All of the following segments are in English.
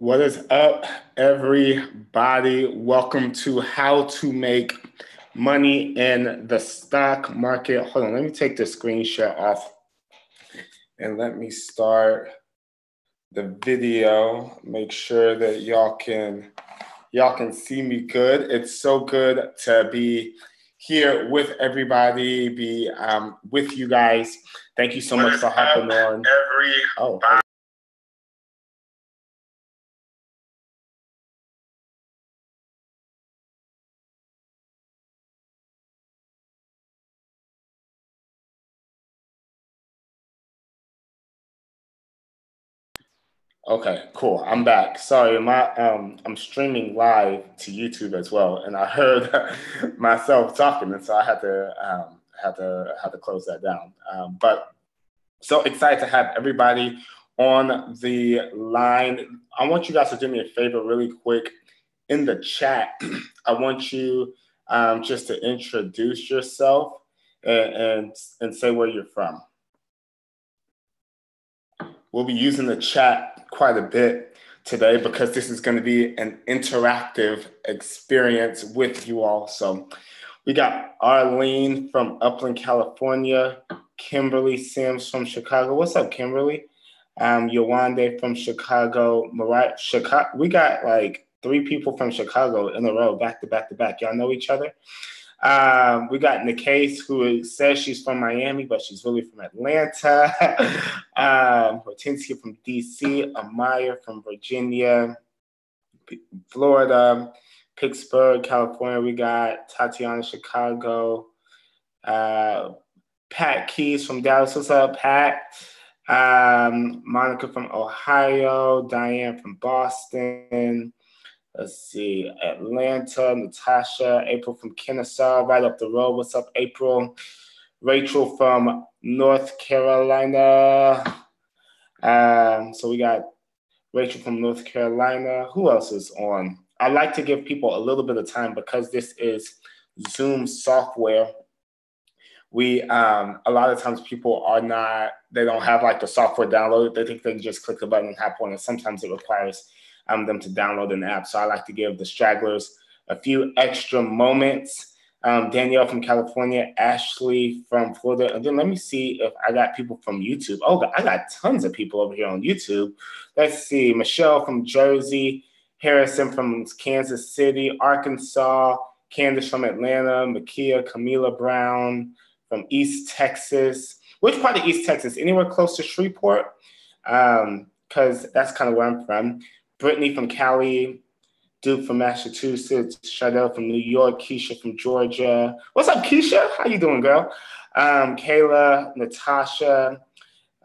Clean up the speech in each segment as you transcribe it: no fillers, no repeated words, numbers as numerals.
What is up, everybody? Welcome to How to Make Money in the Stock Market. Hold on, let me take the screen share off and let me start the video. Make sure that y'all can see me good. It's so good to be here with everybody, be with you guys. Thank you so much for hopping on. Oh. Okay, cool. I'm back. Sorry, I'm streaming live to YouTube as well, and I heard myself talking, and so I had to close that down. But so excited to have everybody on the line. I want you guys to do me a favor, really quick, in the chat. I want you just to introduce yourself and say where you're from. We'll be using the chat quite a bit today because this is going to be an interactive experience with you all. So we got Arlene from Upland, California, Kimberly Sims from Chicago. What's up, Kimberly? Yawande from Chicago, Mariah, Chicago. We got like 3 people from Chicago in a row, back to back to back. Y'all know each other? We got Nikase, who says she's from Miami, but she's really from Atlanta. Hortensia from DC, Amaya from Virginia, Florida, Pittsburgh, California. We got Tatiana, Chicago, Pat Keys from Dallas. What's up, Pat? Monica from Ohio, Diane from Boston. Let's see, Atlanta, Natasha, April from Kennesaw, right up the road. What's up, April? Rachel from North Carolina. So we got Rachel from North Carolina. Who else is on? I like to give people a little bit of time because this is Zoom software. A lot of times people they don't have like the software downloaded. They think they can just click the button and hop on, and sometimes it requires them to download an app. So I like to give the stragglers a few extra moments. Danielle from California, Ashley from Florida. And then let me see if I got people from YouTube. Oh, I got tons of people over here on YouTube. Let's see, Michelle from Jersey, Harrison from Kansas City, Arkansas, Candace from Atlanta, Makia, Camila Brown from East Texas. Which part of East Texas? Anywhere close to Shreveport? Because that's kind of where I'm from. Brittany from Cali, Duke from Massachusetts, Shadell from New York, Keisha from Georgia. What's up, Keisha? How you doing, girl? Kayla, Natasha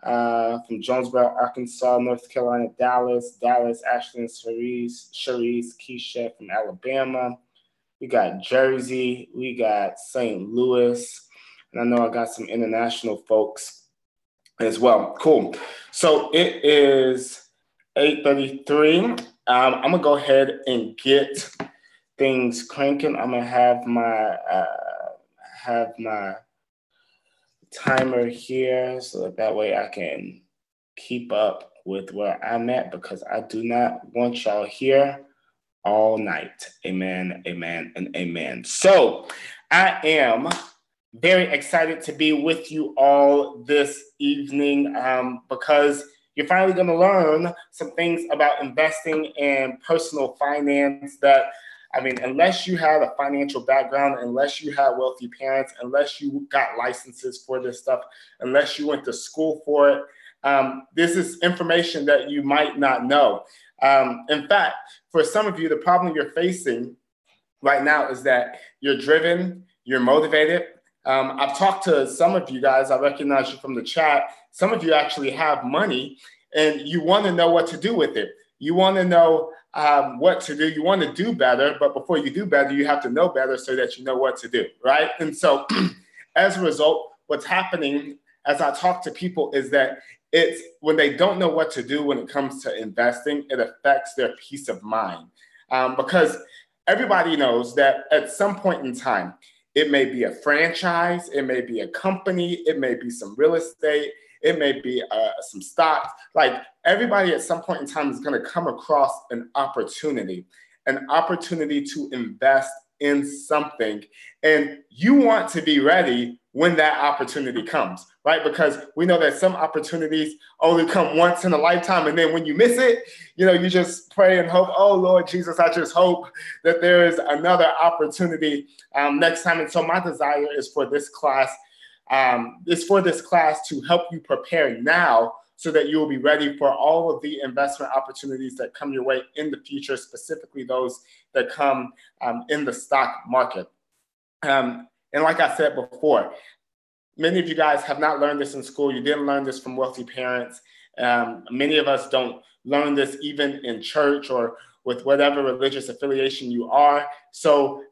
from Jonesboro, Arkansas, North Carolina, Dallas, Ashland, Cherise, Keisha from Alabama. We got Jersey. We got St. Louis. And I know I got some international folks as well. Cool. So it is 8:33. I'm gonna go ahead and get things cranking. I'm gonna have my timer here so that way I can keep up with where I'm at because I do not want y'all here all night. Amen, amen, and amen. So I am very excited to be with you all this evening because you're finally going to learn some things about investing and personal finance that, unless you had a financial background, unless you had wealthy parents, unless you got licenses for this stuff, unless you went to school for it, this is information that you might not know. In fact, for some of you, the problem you're facing right now is that you're driven, you're motivated. I've talked to some of you guys. I recognize you from the chat. Some of you actually have money and you want to know what to do with it. You want to know what to do. You want to do better, but before you do better, you have to know better so that you know what to do, right? And so as a result, what's happening as I talk to people is that it's when they don't know what to do when it comes to investing, it affects their peace of mind. Because everybody knows that at some point in time, it may be a franchise, it may be a company, it may be some real estate, It may be some stocks. Like everybody at some point in time is going to come across an opportunity to invest in something. And you want to be ready when that opportunity comes, right? Because we know that some opportunities only come once in a lifetime. And then when you miss it, you just pray and hope, oh, Lord Jesus, I just hope that there is another opportunity next time. And so my desire is for this class, to help you prepare now so that you will be ready for all of the investment opportunities that come your way in the future, specifically those that come in the stock market. And like I said before, many of you guys have not learned this in school. You didn't learn this from wealthy parents. Many of us don't learn this even in church or with whatever religious affiliation you are. So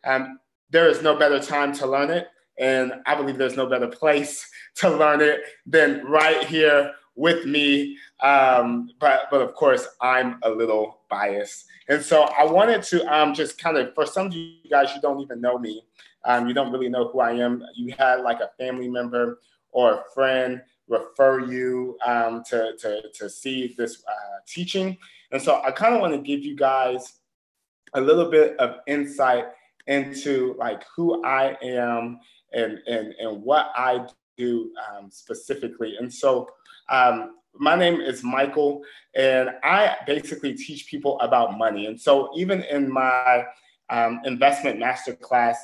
there is no better time to learn it. And I believe there's no better place to learn it than right here with me. But of course, I'm a little biased. And so I wanted to just kind of, for some of you guys, you don't even know me. You don't really know who I am. You had like a family member or a friend refer you to see this teaching. And so I kind of want to give you guys a little bit of insight into like who I am and what I do specifically. And so my name is Michael, and I basically teach people about money. And so even in my investment masterclass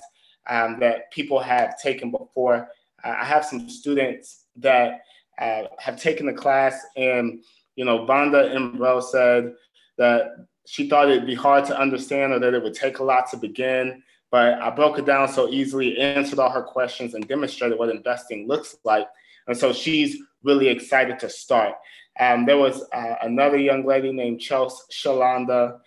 that people have taken before, I have some students that have taken the class, and Vonda Imbro said that she thought it'd be hard to understand or that it would take a lot to begin, but I broke it down so easily, answered all her questions, and demonstrated what investing looks like. And so she's really excited to start. There was another young lady named Chelsea Shalanda.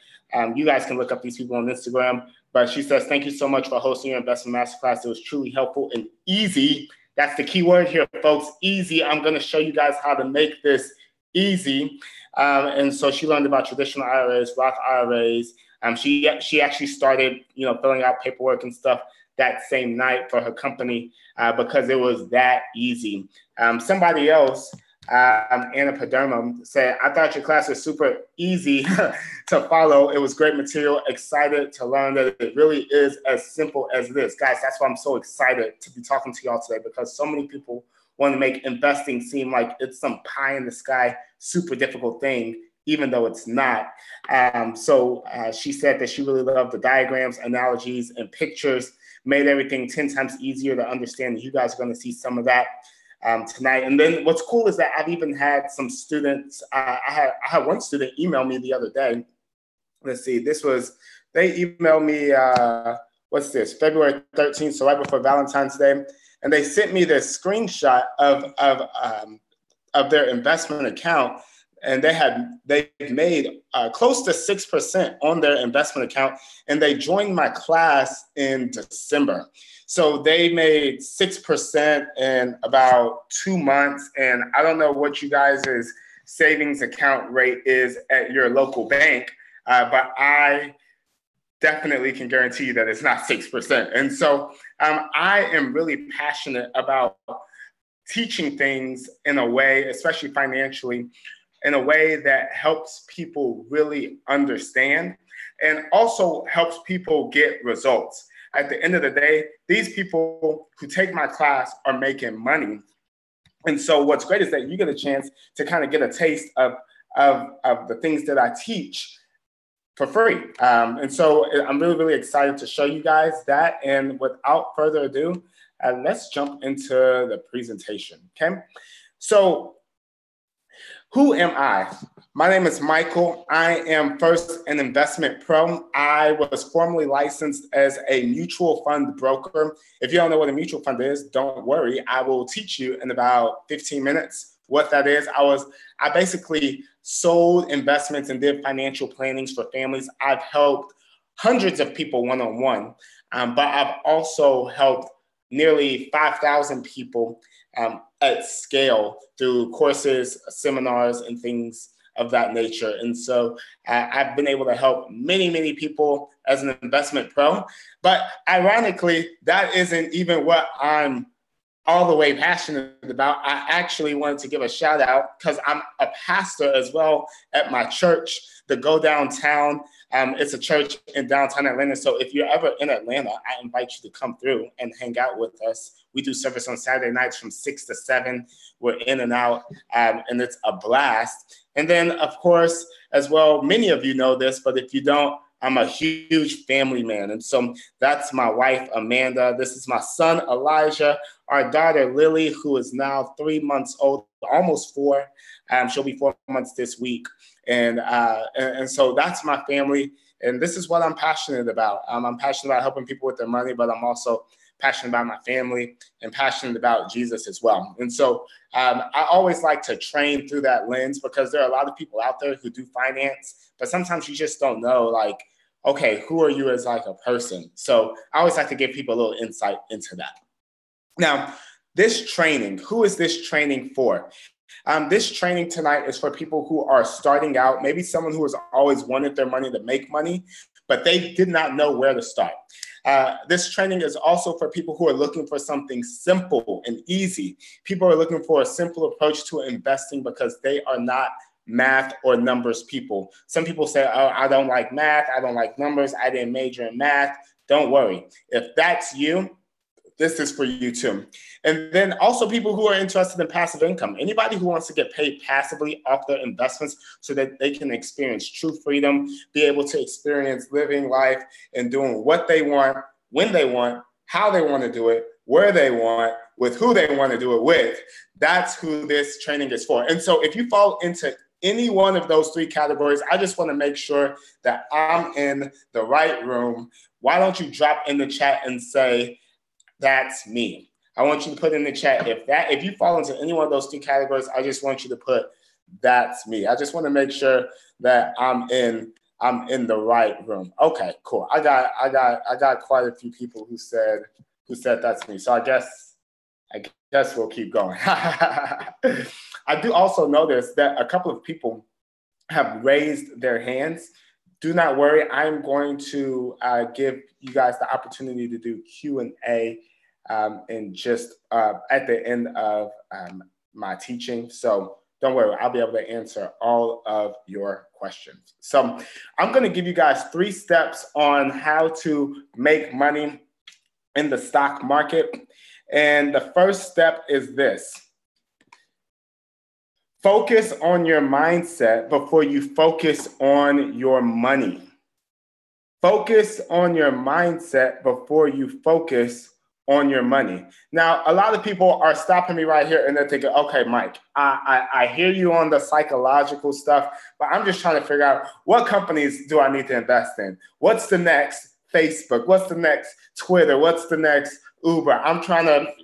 You guys can look up these people on Instagram, but she says, thank you so much for hosting your investment masterclass. It was truly helpful and easy. That's the key word here, folks, easy. I'm gonna show you guys how to make this easy. And so she learned about traditional IRAs, Roth IRAs. She actually started, filling out paperwork and stuff that same night for her company because it was that easy. Somebody else, Anna Padermo, said, I thought your class was super easy to follow. It was great material. Excited to learn that it really is as simple as this. Guys, that's why I'm so excited to be talking to y'all today, because so many people want to make investing seem like it's some pie in the sky, super difficult thing, even though it's not. So she said that she really loved the diagrams, analogies, and pictures, made everything 10 times easier to understand. You guys are going to see some of that tonight. And then what's cool is that I've even had some students, I had one student email me the other day. Let's see, they emailed me, what's this, February 13th, so right before Valentine's Day. And they sent me this screenshot of their investment account. And they made close to 6% on their investment account, and they joined my class in December. So they made 6% in about 2 months, and I don't know what you guys' savings account rate is at your local bank, but I definitely can guarantee you that it's not 6%. And so I am really passionate about teaching things in a way, especially financially, in a way that helps people really understand and also helps people get results. At the end of the day, these people who take my class are making money. And so what's great is that you get a chance to kind of get a taste of the things that I teach for free. And so I'm really, really excited to show you guys that. And without further ado, let's jump into the presentation, okay? So who am I? My name is Michael. I am first an investment pro. I was formerly licensed as a mutual fund broker. If you don't know what a mutual fund is, don't worry. I will teach you in about 15 minutes what that is. I basically sold investments and did financial plannings for families. I've helped hundreds of people one-on-one, but I've also helped nearly 5,000 people at scale through courses, seminars, and things of that nature. And so I've been able to help many, many people as an investment pro. But ironically, that isn't even what I'm all the way passionate about. I actually wanted to give a shout out because I'm a pastor as well at my church, the Go Downtown. It's a church in downtown Atlanta. So if you're ever in Atlanta, I invite you to come through and hang out with us. We do service on Saturday nights from 6 to 7. We're in and out, and it's a blast. And then, of course, as well, many of you know this, but if you don't, I'm a huge family man. And so that's my wife, Amanda. This is my son, Elijah, our daughter, Lily, who is now 3 months old, almost 4. She'll be 4 months this week. And so that's my family. And this is what I'm passionate about. I'm passionate about helping people with their money, but I'm also passionate about my family and passionate about Jesus as well. And so I always like to train through that lens because there are a lot of people out there who do finance, but sometimes you just don't know, like, okay, who are you as like a person? So I always like to give people a little insight into that. Now, this training, who is this training for? This training tonight is for people who are starting out, maybe someone who has always wanted their money to make money, but they did not know where to start. This training is also for people who are looking for something simple and easy. People are looking for a simple approach to investing because they are not math or numbers people. Some people say, oh, I don't like math. I don't like numbers. I didn't major in math. Don't worry. If that's you, this is for you too. And then also people who are interested in passive income. Anybody who wants to get paid passively off their investments so that they can experience true freedom, be able to experience living life and doing what they want, when they want, how they want to do it, where they want, with who they want to do it with. That's who this training is for. And so if you fall into any one of those 3 categories, I just want to make sure that I'm in the right room. Why don't you drop in the chat and say, that's me. I want you to put in the chat if you fall into any one of those 3 categories, I just want you to put that's me. I just want to make sure that I'm in the right room. Okay, cool. I got quite a few people who said that's me. So I guess we'll keep going. I do also notice that a couple of people have raised their hands. Do not worry. I'm going to give you guys the opportunity to do Q&A and just at the end of my teaching. So don't worry, I'll be able to answer all of your questions. So I'm going to give you guys 3 steps on how to make money in the stock market. And the first step is this. Focus on your mindset before you focus on your money. Focus on your mindset before you focus on your money. Now, a lot of people are stopping me right here and they're thinking, okay, Mike, I hear you on the psychological stuff, but I'm just trying to figure out what companies do I need to invest in? What's the next Facebook? What's the next Twitter? What's the next Uber?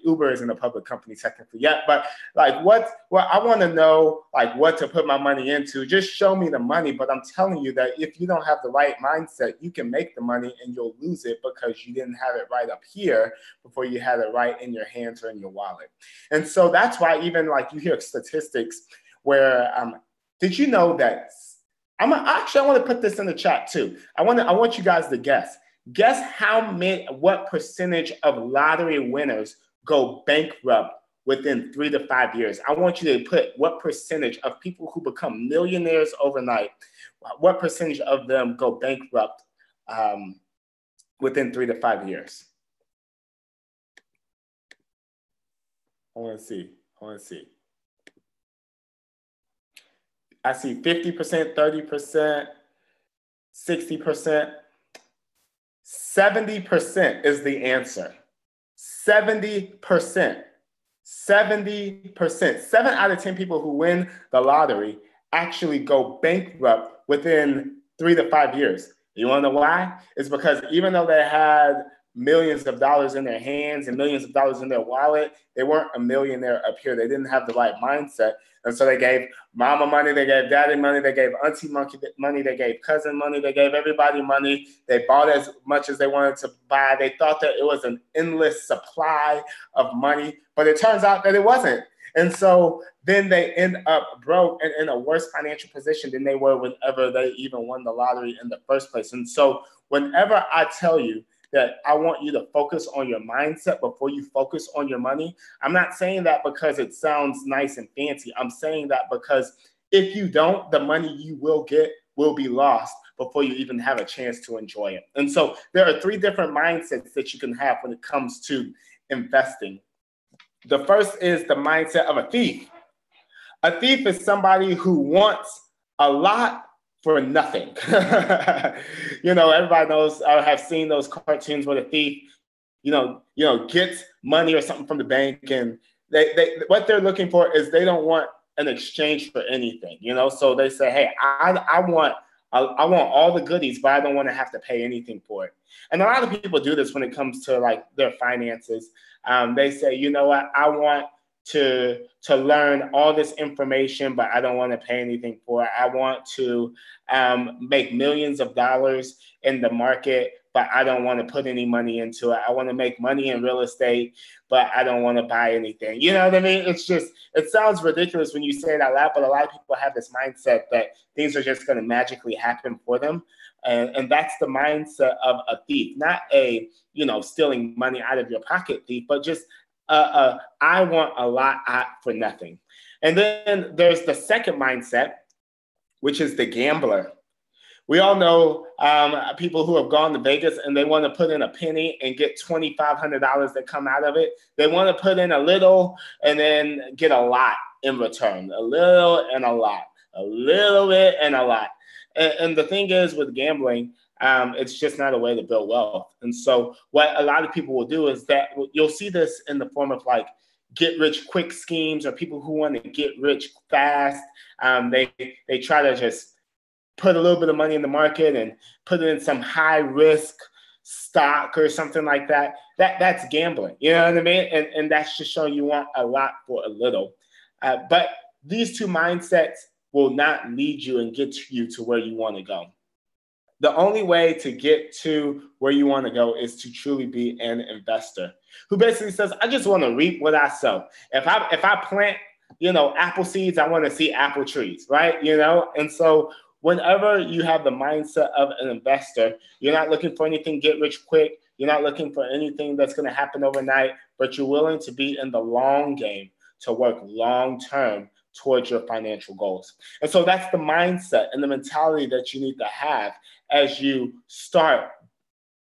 Uber isn't a public company technically yet, but like I want to know like what to put my money into. Just show me the money. But I'm telling you that if you don't have the right mindset, you can make the money and you'll lose it because you didn't have it right up here before you had it right in your hands or in your wallet. And so that's why even like you hear statistics where, did you know that I want to put this in the chat too. I want you guys to guess. Guess what percentage of lottery winners go bankrupt within 3 to 5 years? I want you to put what percentage of people who become millionaires overnight, what percentage of them go bankrupt within 3 to 5 years? I want to see. I see 50%, 30%, 60%. 70% is the answer. 70%. 70%. 7 out of 10 people who win the lottery actually go bankrupt within 3 to 5 years. You want to know why? It's because even though they had millions of dollars in their hands and millions of dollars in their wallet, they weren't a millionaire up here. They didn't have the right mindset. And so they gave mama money, they gave daddy money, they gave auntie money, they gave cousin money, they gave everybody money. They bought as much as they wanted to buy. They thought that it was an endless supply of money, but it turns out that it wasn't. And so then they end up broke and in a worse financial position than they were whenever they even won the lottery in the first place. And so whenever I tell you that I want you to focus on your mindset before you focus on your money. I'm not saying that because it sounds nice and fancy. I'm saying that because if you don't, the money you will get will be lost before you even have a chance to enjoy it. And so there are 3 different mindsets that you can have when it comes to investing. The first is the mindset of a thief. A thief is somebody who wants a lot for nothing. Everybody knows, I have seen those cartoons where the thief, gets money or something from the bank, and they what they're looking for is they don't want an exchange for anything, So they say, hey, I want all the goodies, but I don't want to have to pay anything for it. And a lot of people do this when it comes to like their finances. They say, you know what, I want to learn all this information, but I don't want to pay anything for it. I want to make millions of dollars in the market, but I don't want to put any money into it. I want to make money in real estate, but I don't want to buy anything. You know what I mean? It sounds ridiculous when you say it out loud, but a lot of people have this mindset that things are just going to magically happen for them. And that's the mindset of a thief, not a, stealing money out of your pocket thief, but just I want a lot for nothing. And then there's the second mindset, which is the gambler. We all know people who have gone to Vegas and they want to put in a penny and get $2,500 that come out of it. They want to put in a little and then get a lot in return, a little and a lot, a little bit and a lot. And the thing is with gambling, it's just not a way to build wealth. And so what a lot of people will do is that you'll see this in the form of like get rich quick schemes, or people who want to get rich fast. They try to just put a little bit of money in the market and put it in some high risk stock or something like that. That's gambling. You know what I mean? And that's just showing you want a lot for a little. But these 2 mindsets will not lead you and get you to where you want to go. The only way to get to where you want to go is to truly be an investor who basically says, I just want to reap what I sow. If I plant, apple seeds, I want to see apple trees, right? And so whenever you have the mindset of an investor, you're not looking for anything get rich quick. You're not looking for anything that's going to happen overnight, but you're willing to be in the long game, to work long term towards your financial goals. And so that's the mindset and the mentality that you need to have as you start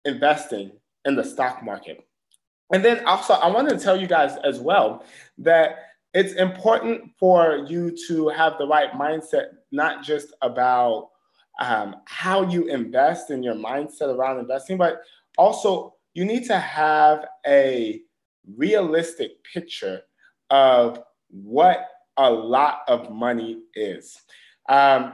investing in the stock market. And then also, I wanted to tell you guys as well that it's important for you to have the right mindset, not just about how you invest and your mindset around investing, but also you need to have a realistic picture of what a lot of money is. I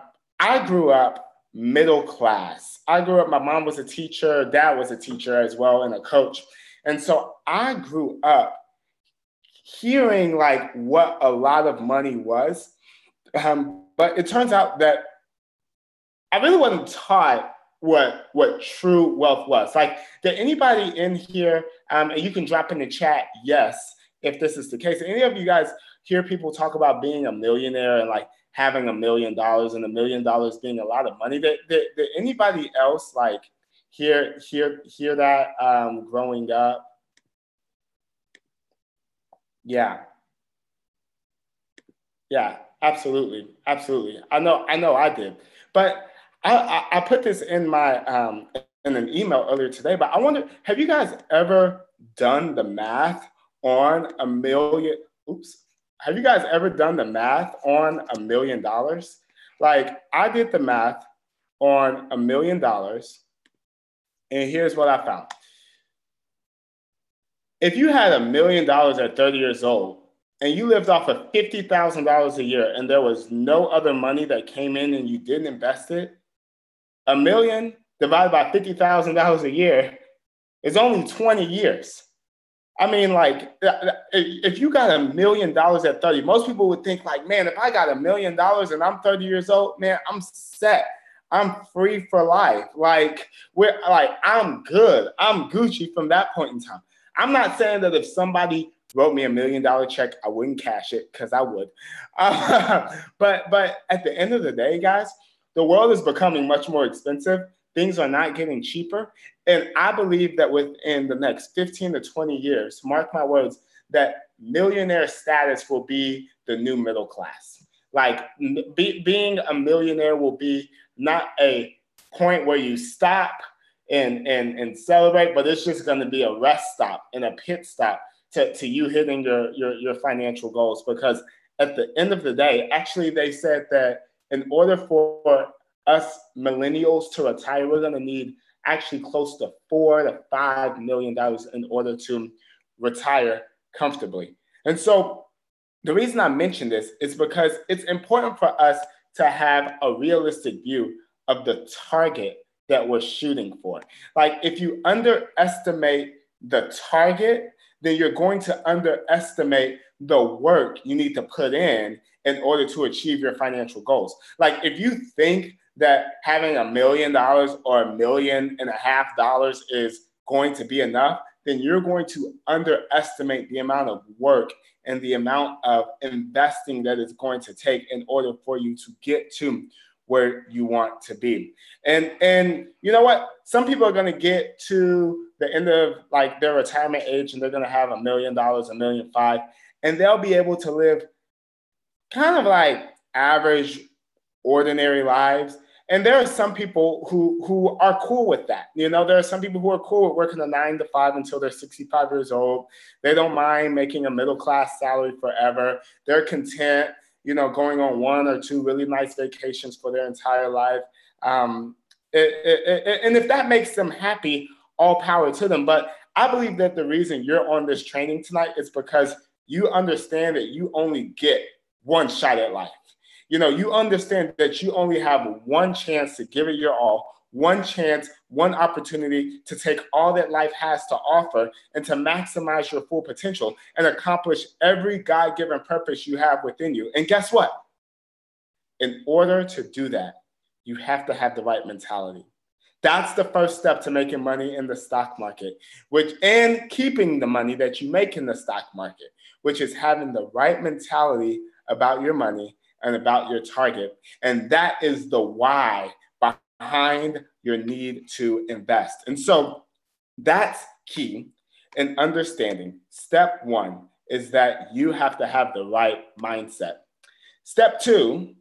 grew up middle class. I grew up, my mom was a teacher, dad was a teacher as well, and a coach. And so I grew up hearing like what a lot of money was. But it turns out that I really wasn't taught what true wealth was. Like, did anybody in here, and you can drop in the chat, yes, if this is the case. Any of you guys hear people talk about being a millionaire and like having $1 million and $1 million being a lot of money? Did anybody else like hear that growing up? Yeah, absolutely. I know I did. But I put this in my in an email earlier today, but I wonder, have you guys ever done the math on a million? Oops. Have you guys ever done the math on $1 million? Like, I did the math on $1 million, and here's what I found. If you had $1 million at 30 years old and you lived off of $50,000 a year and there was no other money that came in and you didn't invest it, $1 million divided by $50,000 a year is only 20 years. I mean, like, if you got $1 million at 30, most people would think like, man, if I got $1 million and I'm 30 years old, man, I'm set. I'm free for life. Like, I'm good. I'm Gucci from that point in time. I'm not saying that if somebody wrote me $1 million check, I wouldn't cash it, because I would. But at the end of the day, guys, the world is becoming much more expensive. things are not getting cheaper. And I believe that within the next 15 to 20 years, mark my words, that millionaire status will be the new middle class. Like being a millionaire will be not a point where you stop and celebrate, but it's just going to be a rest stop and a pit stop to you hitting your financial goals. Because at the end of the day, actually, they said that in order for us millennials to retire, we're going to need actually close to $4 to $5 million in order to retire comfortably. And so the reason I mention this is because it's important for us to have a realistic view of the target that we're shooting for. Like if you underestimate the target, then you're going to underestimate the work you need to put in order to achieve your financial goals. Like if you think that having $1 million or $1.5 million is going to be enough, then you're going to underestimate the amount of work and the amount of investing that it's going to take in order for you to get to where you want to be. And you know what? Some people are going to get to the end of like their retirement age and they're going to have $1 million, $1.5 million, and they'll be able to live kind of like average, ordinary lives. And there are some people who are cool with that. You know, there are some people who are cool with working a 9 to 5 until they're 65 years old. They don't mind making a middle-class salary forever. They're content, you know, going on 1 or 2 really nice vacations for their entire life. And if that makes them happy, all power to them. But I believe that the reason you're on this training tonight is because you understand that you only get one shot at life. You know, you understand that you only have one chance to give it your all, one chance, one opportunity to take all that life has to offer and to maximize your full potential and accomplish every God-given purpose you have within you. And guess what? In order to do that, you have to have the right mentality. That's the first step to making money in the stock market, and keeping the money that you make in the stock market, which is having the right mentality about your money and about your target. And that is the why behind your need to invest. And so that's key in understanding. Step 1 is that you have to have the right mindset. Step 2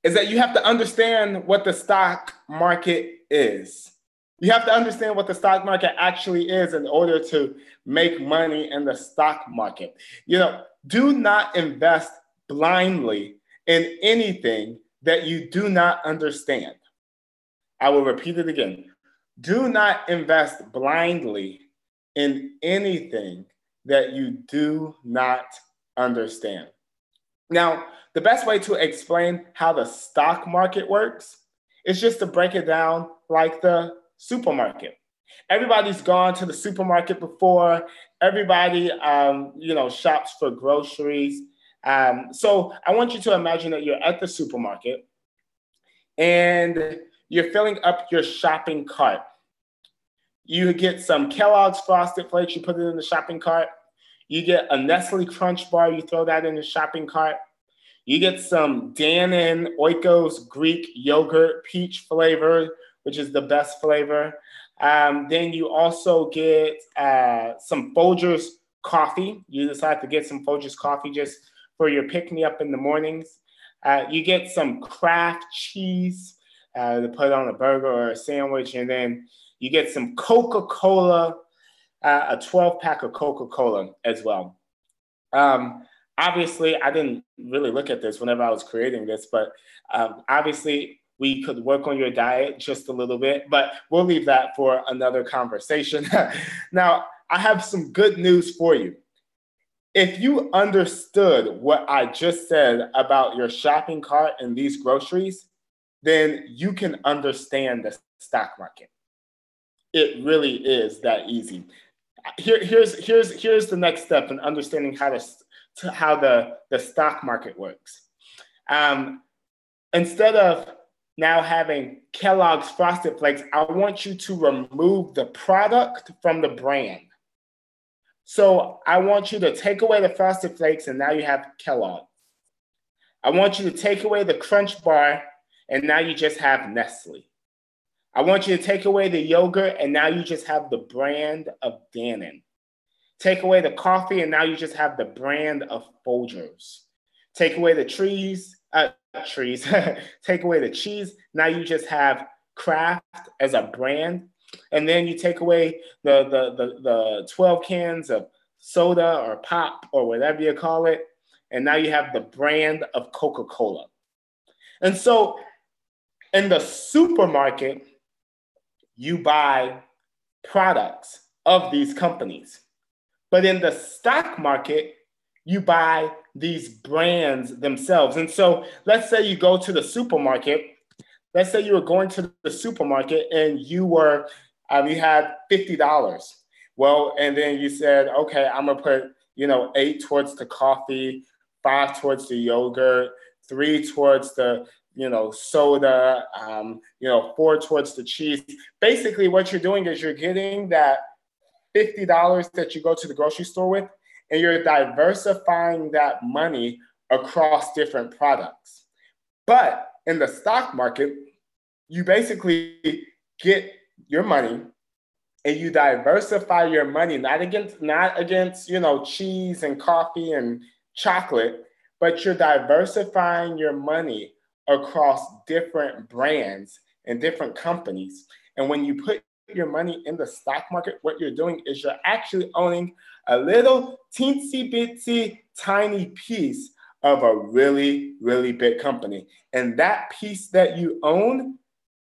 is that you have to understand what the stock market is. You have to understand what the stock market actually is in order to make money in the stock market. You know, do not invest blindly in anything that you do not understand. I will repeat it again. Do not invest blindly in anything that you do not understand. Now, the best way to explain how the stock market works is just to break it down like the supermarket. Everybody's gone to the supermarket before. Everybody, shops for groceries. So I want you to imagine that you're at the supermarket and you're filling up your shopping cart. You get some Kellogg's Frosted Flakes, you put it in the shopping cart. You get a Nestle Crunch Bar, you throw that in the shopping cart. You get some Dannon Oikos Greek yogurt, peach flavor, which is the best flavor. Then you also get some Folgers coffee. You decide to get some Folgers coffee just for your pick-me-up in the mornings. You get some Kraft cheese to put on a burger or a sandwich. And then you get some Coca-Cola, a 12-pack of Coca-Cola as well. Obviously, I didn't really look at this whenever I was creating this, but obviously we could work on your diet just a little bit, but we'll leave that for another conversation. Now, I have some good news for you. If you understood what I just said about your shopping cart and these groceries, then you can understand the stock market. It really is that easy. Here's the next step in understanding how the stock market works. Instead of now having Kellogg's Frosted Flakes, I want you to remove the product from the brand. So I want you to take away the Frosted Flakes and now you have Kellogg. I want you to take away the Crunch Bar and now you just have Nestle. I want you to take away the yogurt, and now you just have the brand of Dannon. Take away the coffee, and now you just have the brand of Folgers. Take away the trees. Take away the cheese. Now you just have Kraft as a brand. And then you take away the 12 cans of soda or pop or whatever you call it. And now you have the brand of Coca-Cola. And so in the supermarket, you buy products of these companies. But in the stock market, you buy these brands themselves. And so let's say you go to the supermarket. Let's say you were going to the supermarket and you had $50. Well, and then you said, okay, I'm gonna put, 8 towards the coffee, 5 towards the yogurt, 3 towards the, soda, 4 towards the cheese. Basically, what you're doing is you're getting that $50 that you go to the grocery store with, and you're diversifying that money across different products. But in the stock market, you basically get your money and you diversify your money, not against cheese and coffee and chocolate, but you're diversifying your money across different brands and different companies. And when you put your money in the stock market, what you're doing is you're actually owning a little teensy bitsy tiny piece of a really, really big company. And that piece that you own,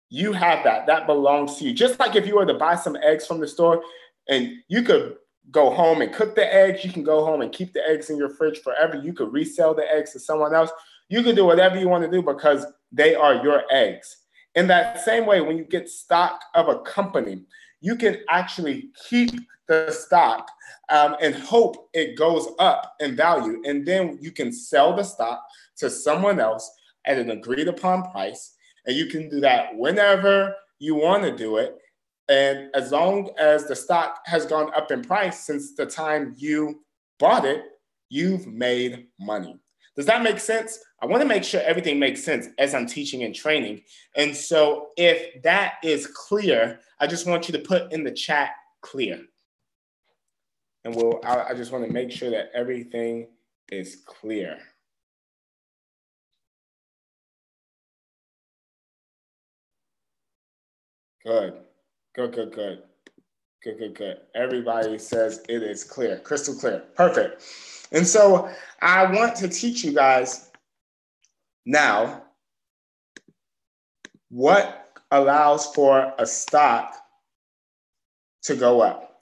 you have that belongs to you. Just like if you were to buy some eggs from the store and you could go home and cook the eggs, you can go home and keep the eggs in your fridge forever. You could resell the eggs to someone else. You can do whatever you want to do because they are your eggs. In that same way, when you get stock of a company, you can actually keep the stock and hope it goes up in value. And then you can sell the stock to someone else at an agreed upon price. And you can do that whenever you want to do it. And as long as the stock has gone up in price since the time you bought it, you've made money. Does that make sense? I want to make sure everything makes sense as I'm teaching and training. And so if that is clear, I just want you to put in the chat clear. And I just want to make sure that everything is clear. Good. Everybody says it is clear, crystal clear. Perfect. And so I want to teach you guys now what allows for a stock to go up.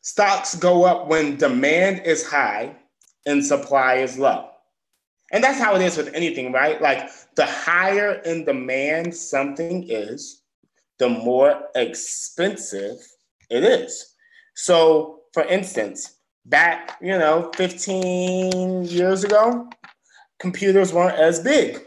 Stocks go up when demand is high and supply is low. And that's how it is with anything, right? Like the higher in demand something is, the more expensive it is. So for instance, back, 15 years ago, computers weren't as big.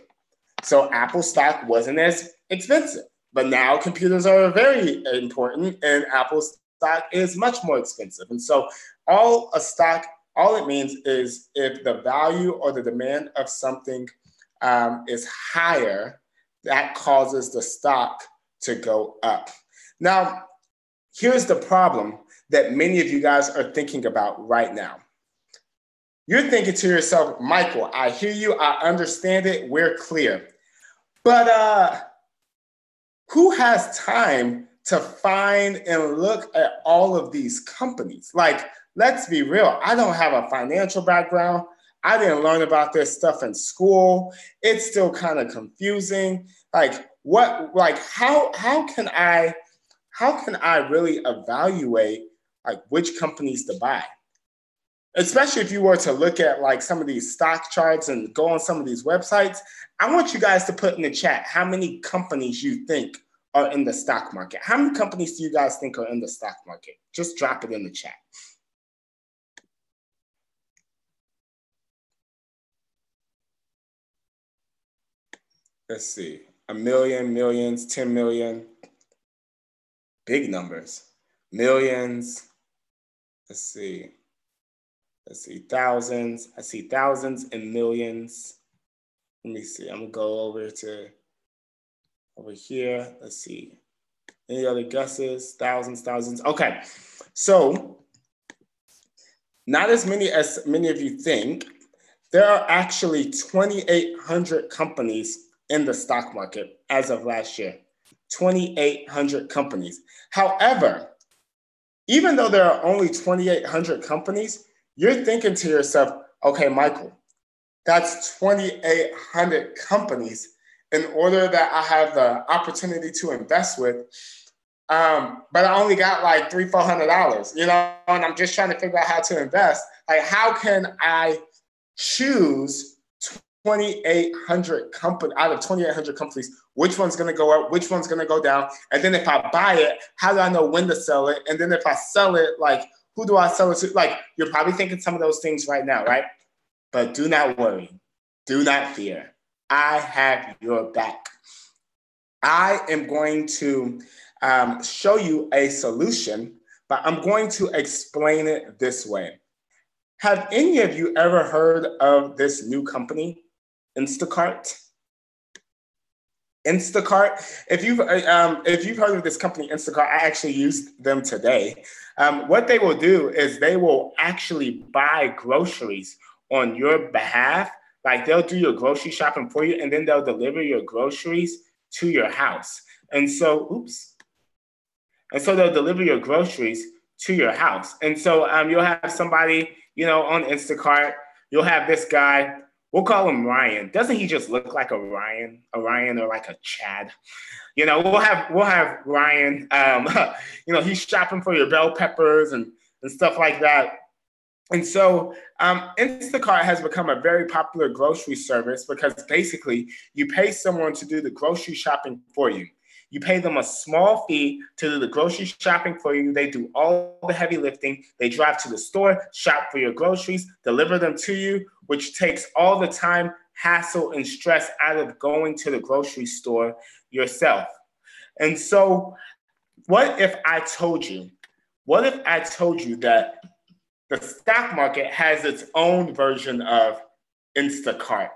So Apple stock wasn't as expensive. But now computers are very important and Apple stock is much more expensive. And so all it means is if the value or the demand of something is higher, that causes the stock to go up. Now, here's the problem that many of you guys are thinking about right now. You're thinking to yourself, Michael, I hear you, I understand it, we're clear. But who has time to find and look at all of these companies? Like, let's be real, I don't have a financial background. I didn't learn about this stuff in school. It's still kind of confusing. How can I really evaluate like which companies to buy? Especially if you were to look at like some of these stock charts and go on some of these websites, I want you guys to put in the chat how many companies you think are in the stock market. How many companies do you guys think are in the stock market? Just drop it in the chat. Let's see, 1 million, millions, 10 million, big numbers, millions. Let's see, thousands. I see thousands and millions. Let me see, I'm gonna go over here. Let's see, Any other guesses? Thousands. Okay, so not as many of you think. There are actually 2,800 companies in the stock market as of last year. 2,800 companies. However, even though there are only 2,800 companies, you're thinking to yourself, okay, Michael, that's 2,800 companies in order that I have the opportunity to invest with. But I only got like $300-$400, you know, and I'm just trying to figure out how to invest. Like, how can I choose 2,800 companies out of 2,800 companies? Which one's going to go up? Which one's going to go down? And then if I buy it, how do I know when to sell it? And then if I sell it, like, who do I sell it to? Like, you're probably thinking some of those things right now, right? But do not worry. Do not fear. I have your back. I am going to show you a solution, but I'm going to explain it this way. Have any of you ever heard of this new company, Instacart? Instacart. If you've heard of this company, Instacart, I actually used them today. What they will do is they will actually buy groceries on your behalf. Like, they'll do your grocery shopping for you, and then they'll deliver your groceries to your house. And so, they'll deliver your groceries to your house. And so you'll have somebody, you know, on Instacart. You'll have this guy. We'll call him Ryan. Doesn't he just look like a Ryan or like a Chad? You know, we'll have Ryan. You know, he's shopping for your bell peppers and stuff like that. And so Instacart has become a very popular grocery service because basically you pay someone to do the grocery shopping for you. You pay them a small fee to do the grocery shopping for you. They do all the heavy lifting. They drive to the store, shop for your groceries, deliver them to you, which takes all the time, hassle, and stress out of going to the grocery store yourself. And so what if I told you that the stock market has its own version of Instacart?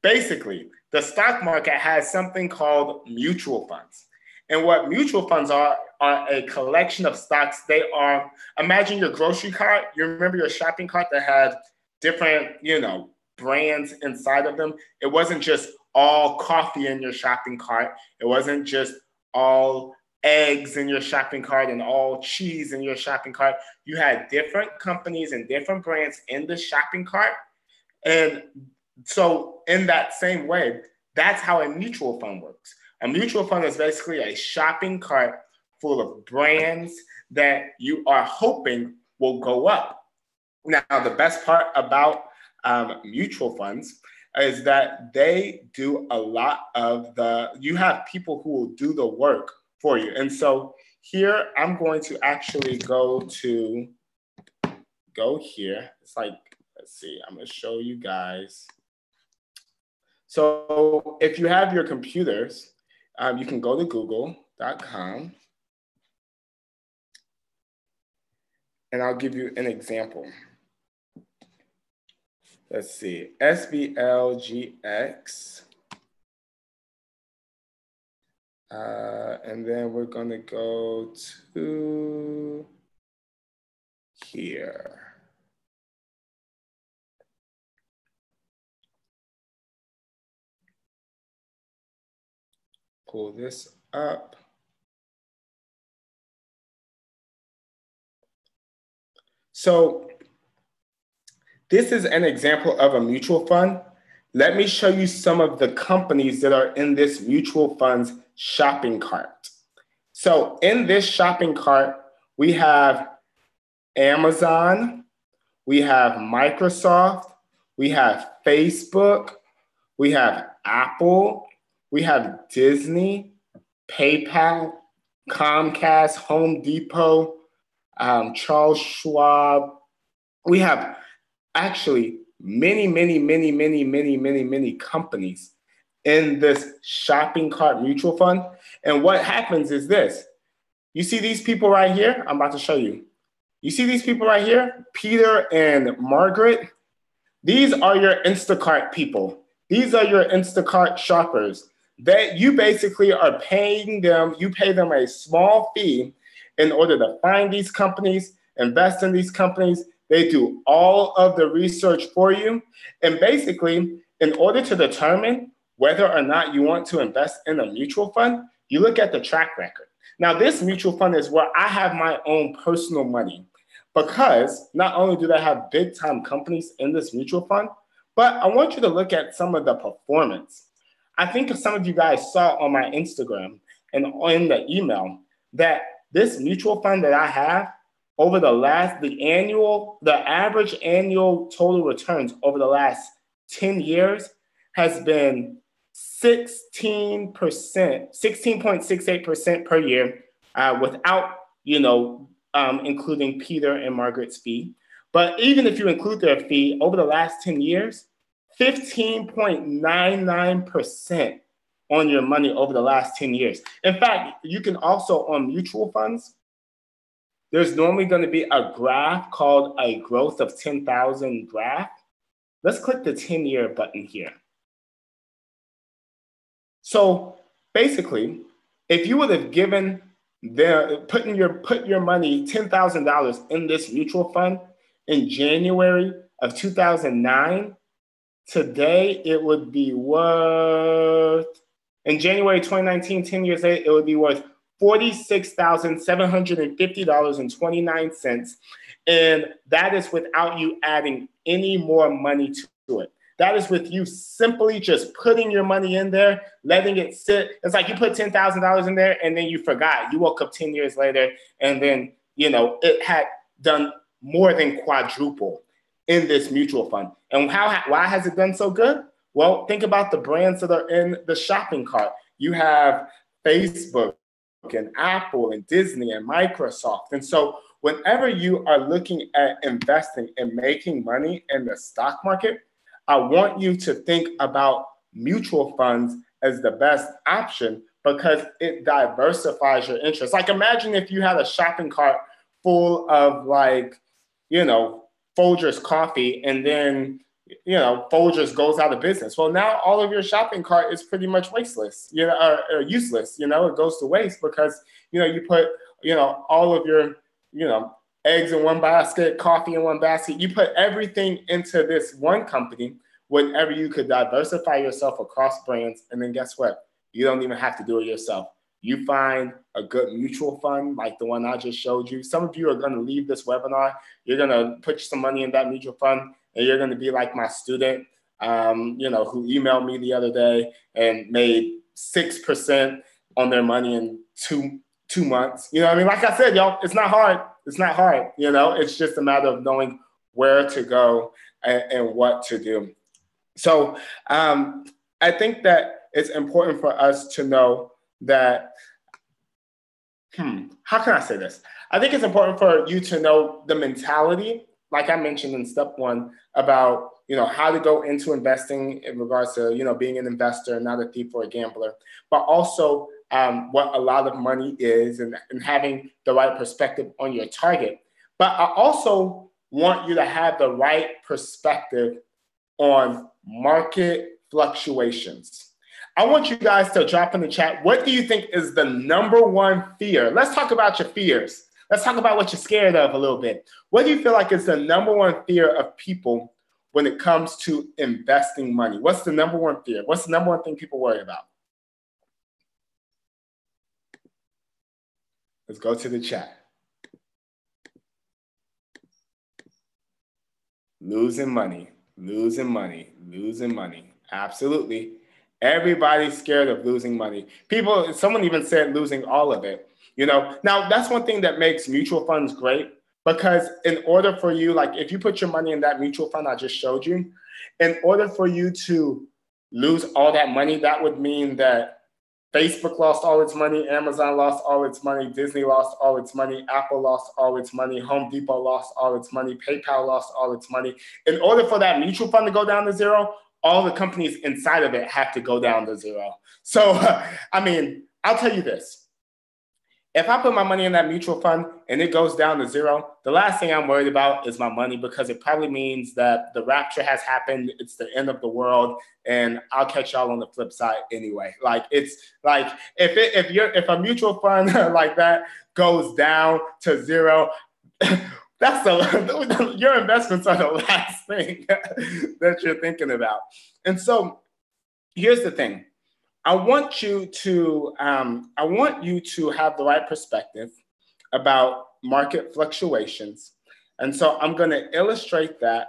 Basically, the stock market has something called mutual funds. And what mutual funds are a collection of stocks. They are, imagine your grocery cart. You remember your shopping cart that had different, you know, brands inside of them? It wasn't just all coffee in your shopping cart. It wasn't just all eggs in your shopping cart and all cheese in your shopping cart. You had different companies and different brands in the shopping cart. And so in that same way, that's how a mutual fund works. A mutual fund is basically a shopping cart full of brands that you are hoping will go up. Now, the best part about mutual funds is that they do a lot of you have people who will do the work for you. And so here, I'm going to actually go here. It's like, let's see, I'm going to show you guys. So if you have your computers, you can go to google.com, and I'll give you an example. Let's see, SBLGX. And then we're going to go to here. Pull this up. So this is an example of a mutual fund. Let me show you some of the companies that are in this mutual fund's shopping cart. So in this shopping cart, we have Amazon, we have Microsoft, we have Facebook, we have Apple, we have Disney, PayPal, Comcast, Home Depot, Charles Schwab. We have actually many companies in this shopping cart mutual fund. And what happens is this. You see these people right here? I'm about to show you. You see these people right here? Peter and Margaret. These are your Instacart people. These are your Instacart shoppers. you basically are paying them, you pay them a small fee in order to find these companies, invest in these companies. They do all of the research for you. And basically, in order to determine whether or not you want to invest in a mutual fund, you look at the track record. Now, this mutual fund is where I have my own personal money, because not only do they have big time companies in this mutual fund, but I want you to look at some of the performance. I think some of you guys saw on my Instagram and in the email that this mutual fund that I have, over the average annual total returns over the last 10 years has been 16.68% per year, without, including Peter and Margaret's fee. But even if you include their fee, over the last 10 years, 15.99% on your money over the last 10 years. In fact, you can also, on mutual funds, there's normally going to be a graph called a growth of 10,000 graph. Let's click the 10-year button here. So basically, if you would have given put your money, $10,000 in this mutual fund in January of 2009, today it would be worth, in January 2019, 10 years later, it would be worth $46,750.29. And that is without you adding any more money to it. That is with you simply just putting your money in there, letting it sit. It's like you put $10,000 in there and then you forgot. You woke up 10 years later and then, it had done more than quadruple in this mutual fund. And why has it done so good? Well, think about the brands that are in the shopping cart. You have Facebook and Apple and Disney and Microsoft. And so whenever you are looking at investing and making money in the stock market, I want you to think about mutual funds as the best option because it diversifies your interests. Like imagine if you had a shopping cart full of Folgers coffee and then Folgers goes out of business. Well, now all of your shopping cart is pretty much wasteless, or useless. It goes to waste because you put all of your eggs in one basket, coffee in one basket. You put everything into this one company whenever you could diversify yourself across brands, and then guess what? You don't even have to do it yourself. You find a good mutual fund like the one I just showed you. Some of you are going to leave this webinar. You're going to put some money in that mutual fund. And you're going to be like my student, who emailed me the other day and made 6% on their money in two months. You know what I mean? Like I said, y'all, it's not hard. It's not hard. It's just a matter of knowing where to go and what to do. So I think that it's important for us to know that, how can I say this? I think it's important for you to know the mentality, like I mentioned in step one, about how to go into investing in regards to being an investor, not a thief or a gambler, but also what a lot of money is and having the right perspective on your target. But I also want you to have the right perspective on market fluctuations. I want you guys to drop in the chat, what do you think is the number one fear? Let's talk about your fears. Let's talk about what you're scared of a little bit. What do you feel like is the number one fear of people when it comes to investing money? What's the number one fear? What's the number one thing people worry about? Let's go to the chat. Losing money, losing money, losing money. Absolutely. Everybody's scared of losing money. Someone even said losing all of it. Now that's one thing that makes mutual funds great, because in order for you, like if you put your money in that mutual fund I just showed you, in order for you to lose all that money, that would mean that Facebook lost all its money, Amazon lost all its money, Disney lost all its money, Apple lost all its money, Home Depot lost all its money, PayPal lost all its money. In order for that mutual fund to go down to zero, all the companies inside of it have to go down to zero. So, I'll tell you this. If I put my money in that mutual fund and it goes down to zero, the last thing I'm worried about is my money, because it probably means that the rapture has happened. It's the end of the world, and I'll catch y'all on the flip side anyway. Like, it's like if a mutual fund like that goes down to zero, your investments are the last thing that you're thinking about. And so here's the thing. I want you to have the right perspective about market fluctuations. And so I'm going to illustrate that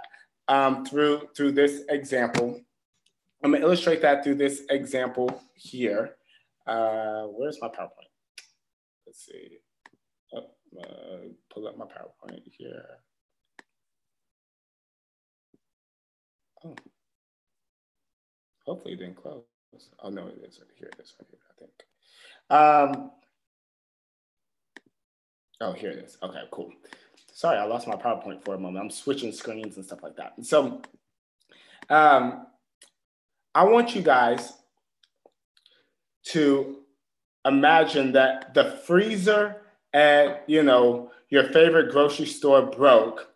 through this example. I'm going to illustrate that through this example here. Where's my PowerPoint? Let's see. Pull up my PowerPoint here. Oh, hopefully it didn't close. Oh no, it is. Here it is, I think. Oh, here it is. Okay, cool. Sorry, I lost my PowerPoint for a moment. I'm switching screens and stuff like that. And so I want you guys to imagine that the freezer at, your favorite grocery store broke,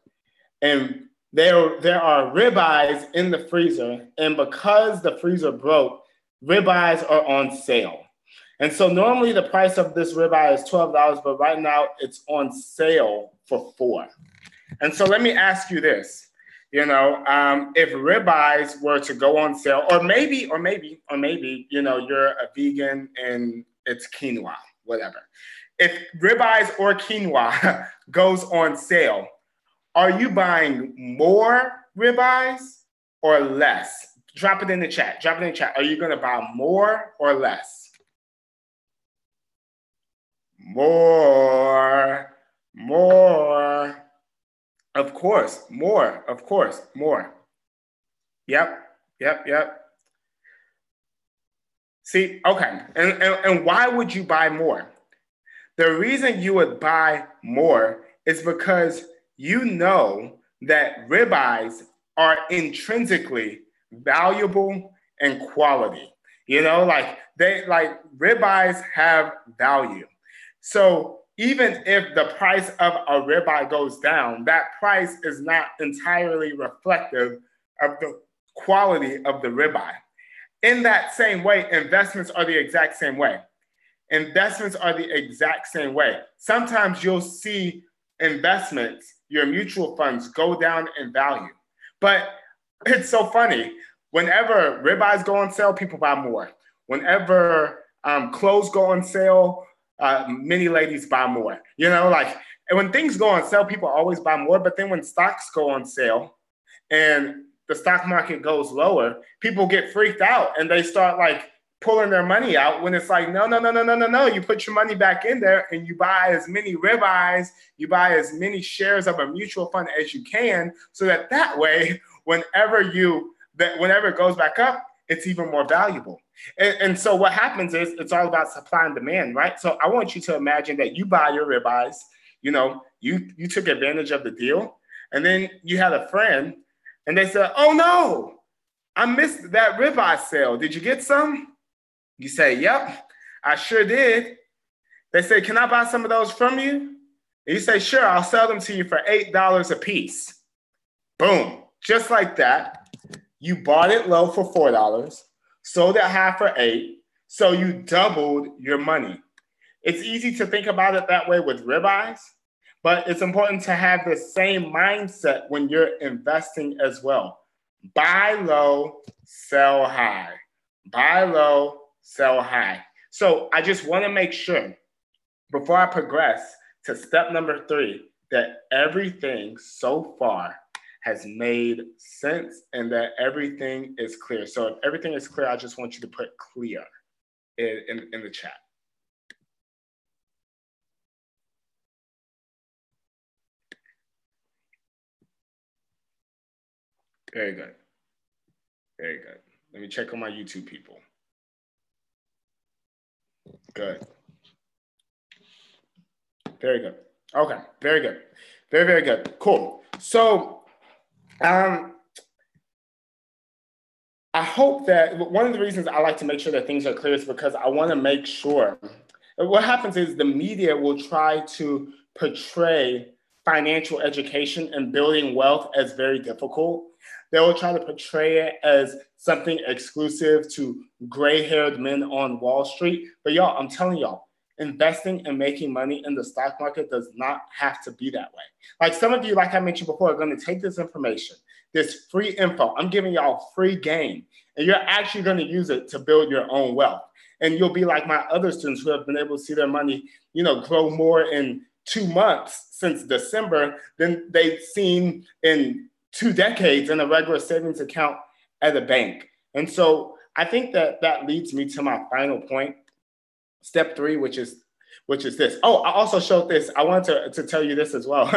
and there are ribeyes in the freezer, and because the freezer broke, ribeyes are on sale. And so normally the price of this ribeye is $12, but right now it's on sale for $4. And so let me ask you this, if ribeyes were to go on sale, or maybe, you're a vegan and it's quinoa, whatever. If ribeyes or quinoa goes on sale, are you buying more ribeyes or less? Drop it in the chat. Drop it in the chat. Are you going to buy more or less? More. Of course, more. Of course, more. Yep. See, okay. And why would you buy more? The reason you would buy more is because you know that ribeyes are intrinsically valuable and quality. Ribeyes have value. So even if the price of a ribeye goes down, that price is not entirely reflective of the quality of the ribeye. In that same way, investments are the exact same way. Sometimes you'll see investments, your mutual funds, go down in value. But it's so funny. Whenever ribeyes go on sale, people buy more. Whenever clothes go on sale, many ladies buy more. And when things go on sale, people always buy more. But then when stocks go on sale and the stock market goes lower, people get freaked out and they start pulling their money out, when it's like, no. You put your money back in there and you buy as many ribeyes, you buy as many shares of a mutual fund as you can, so that way, whenever it goes back up, it's even more valuable. And so what happens is it's all about supply and demand, right? So I want you to imagine that you buy your ribeyes, you took advantage of the deal, and then you had a friend and they said, oh no, I missed that ribeye sale. Did you get some? You say, yep, I sure did. They say, can I buy some of those from you? And you say, sure, I'll sell them to you for $8 a piece. Boom, just like that. You bought it low for $4, sold it high for $8, so you doubled your money. It's easy to think about it that way with ribeyes, but it's important to have the same mindset when you're investing as well. Buy low, sell high. Buy low, sell high. So I just want to make sure, before I progress to step number 3, that everything so far has made sense and that everything is clear. So if everything is clear, I just want you to put clear in the chat. Very good. Very good. Let me check on my YouTube people. Good. Very good. Okay, very good. Very, very good. Cool. So I hope that one of the reasons I like to make sure that things are clear is because I want to make sure what happens is the media will try to portray financial education and building wealth as very difficult. They will try to portray it as something exclusive to gray-haired men on Wall Street. But y'all, I'm telling y'all, investing and making money in the stock market does not have to be that way. Like some of you, like I mentioned before, are going to take this information, this free info. I'm giving y'all free game, and you're actually going to use it to build your own wealth. And you'll be like my other students who have been able to see their money, grow more in 2 months since December than they've seen in 2 decades in a regular savings account at a bank. And so I think that leads me to my final point, step 3, which is this. Oh, I also showed this. I wanted to tell you this as well.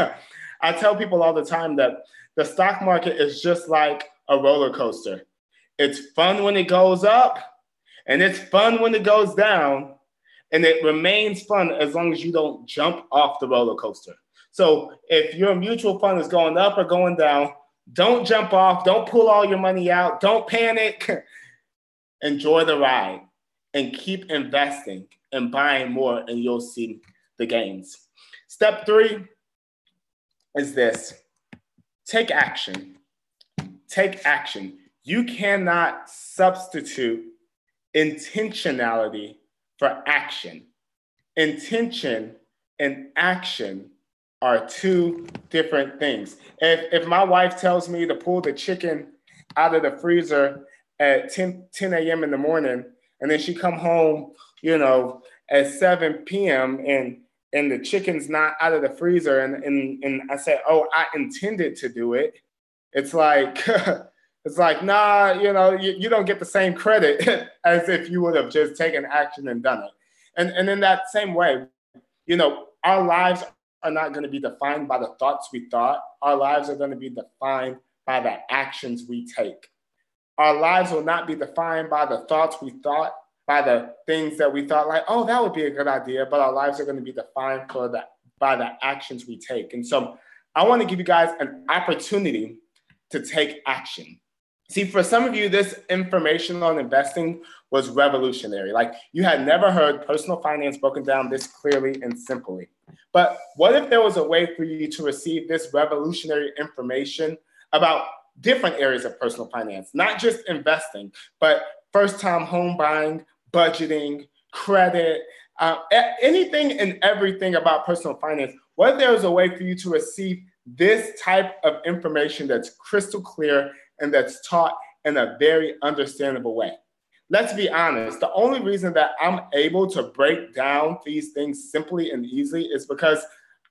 I tell people all the time that the stock market is just like a roller coaster. It's fun when it goes up, and it's fun when it goes down, and it remains fun as long as you don't jump off the roller coaster. So if your mutual fund is going up or going down, don't jump off, don't pull all your money out, don't panic. Enjoy the ride and keep investing and buying more, and you'll see the gains. Step 3 is this: take action. Take action. You cannot substitute intentionality for action. Intention and action are 2 different things. If my wife tells me to pull the chicken out of the freezer at 10 a.m. in the morning, and then she come home, at 7 p.m. and the chicken's not out of the freezer, and I say, oh, I intended to do it. It's like, nah, you don't get the same credit as if you would have just taken action and done it. And in that same way, our lives are not going to be defined by the thoughts we thought. Our lives are going to be defined by the actions we take. Our lives will not be defined by the thoughts we thought, by the things that we thought like, oh, that would be a good idea, but our lives are going to be defined by the actions we take. And so I want to give you guys an opportunity to take action. See, for some of you, this information on investing was revolutionary. Like you had never heard personal finance broken down this clearly and simply. But what if there was a way for you to receive this revolutionary information about different areas of personal finance, not just investing, but first-time home buying, budgeting, credit, anything and everything about personal finance? What if there was a way for you to receive this type of information that's crystal clear and that's taught in a very understandable way? Let's be honest. The only reason that I'm able to break down these things simply and easily is because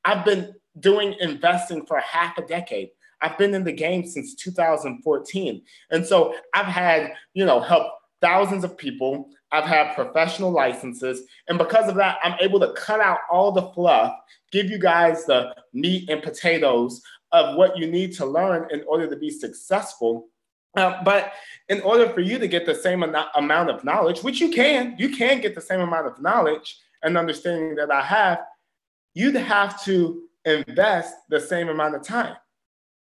I've been doing investing for half a decade. I've been in the game since 2014. And so I've had, help thousands of people. I've had professional licenses. And because of that, I'm able to cut out all the fluff, give you guys the meat and potatoes of what you need to learn in order to be successful. But in order for you to get the same amount of knowledge, which you can get the same amount of knowledge and understanding that I have, you'd have to invest the same amount of time.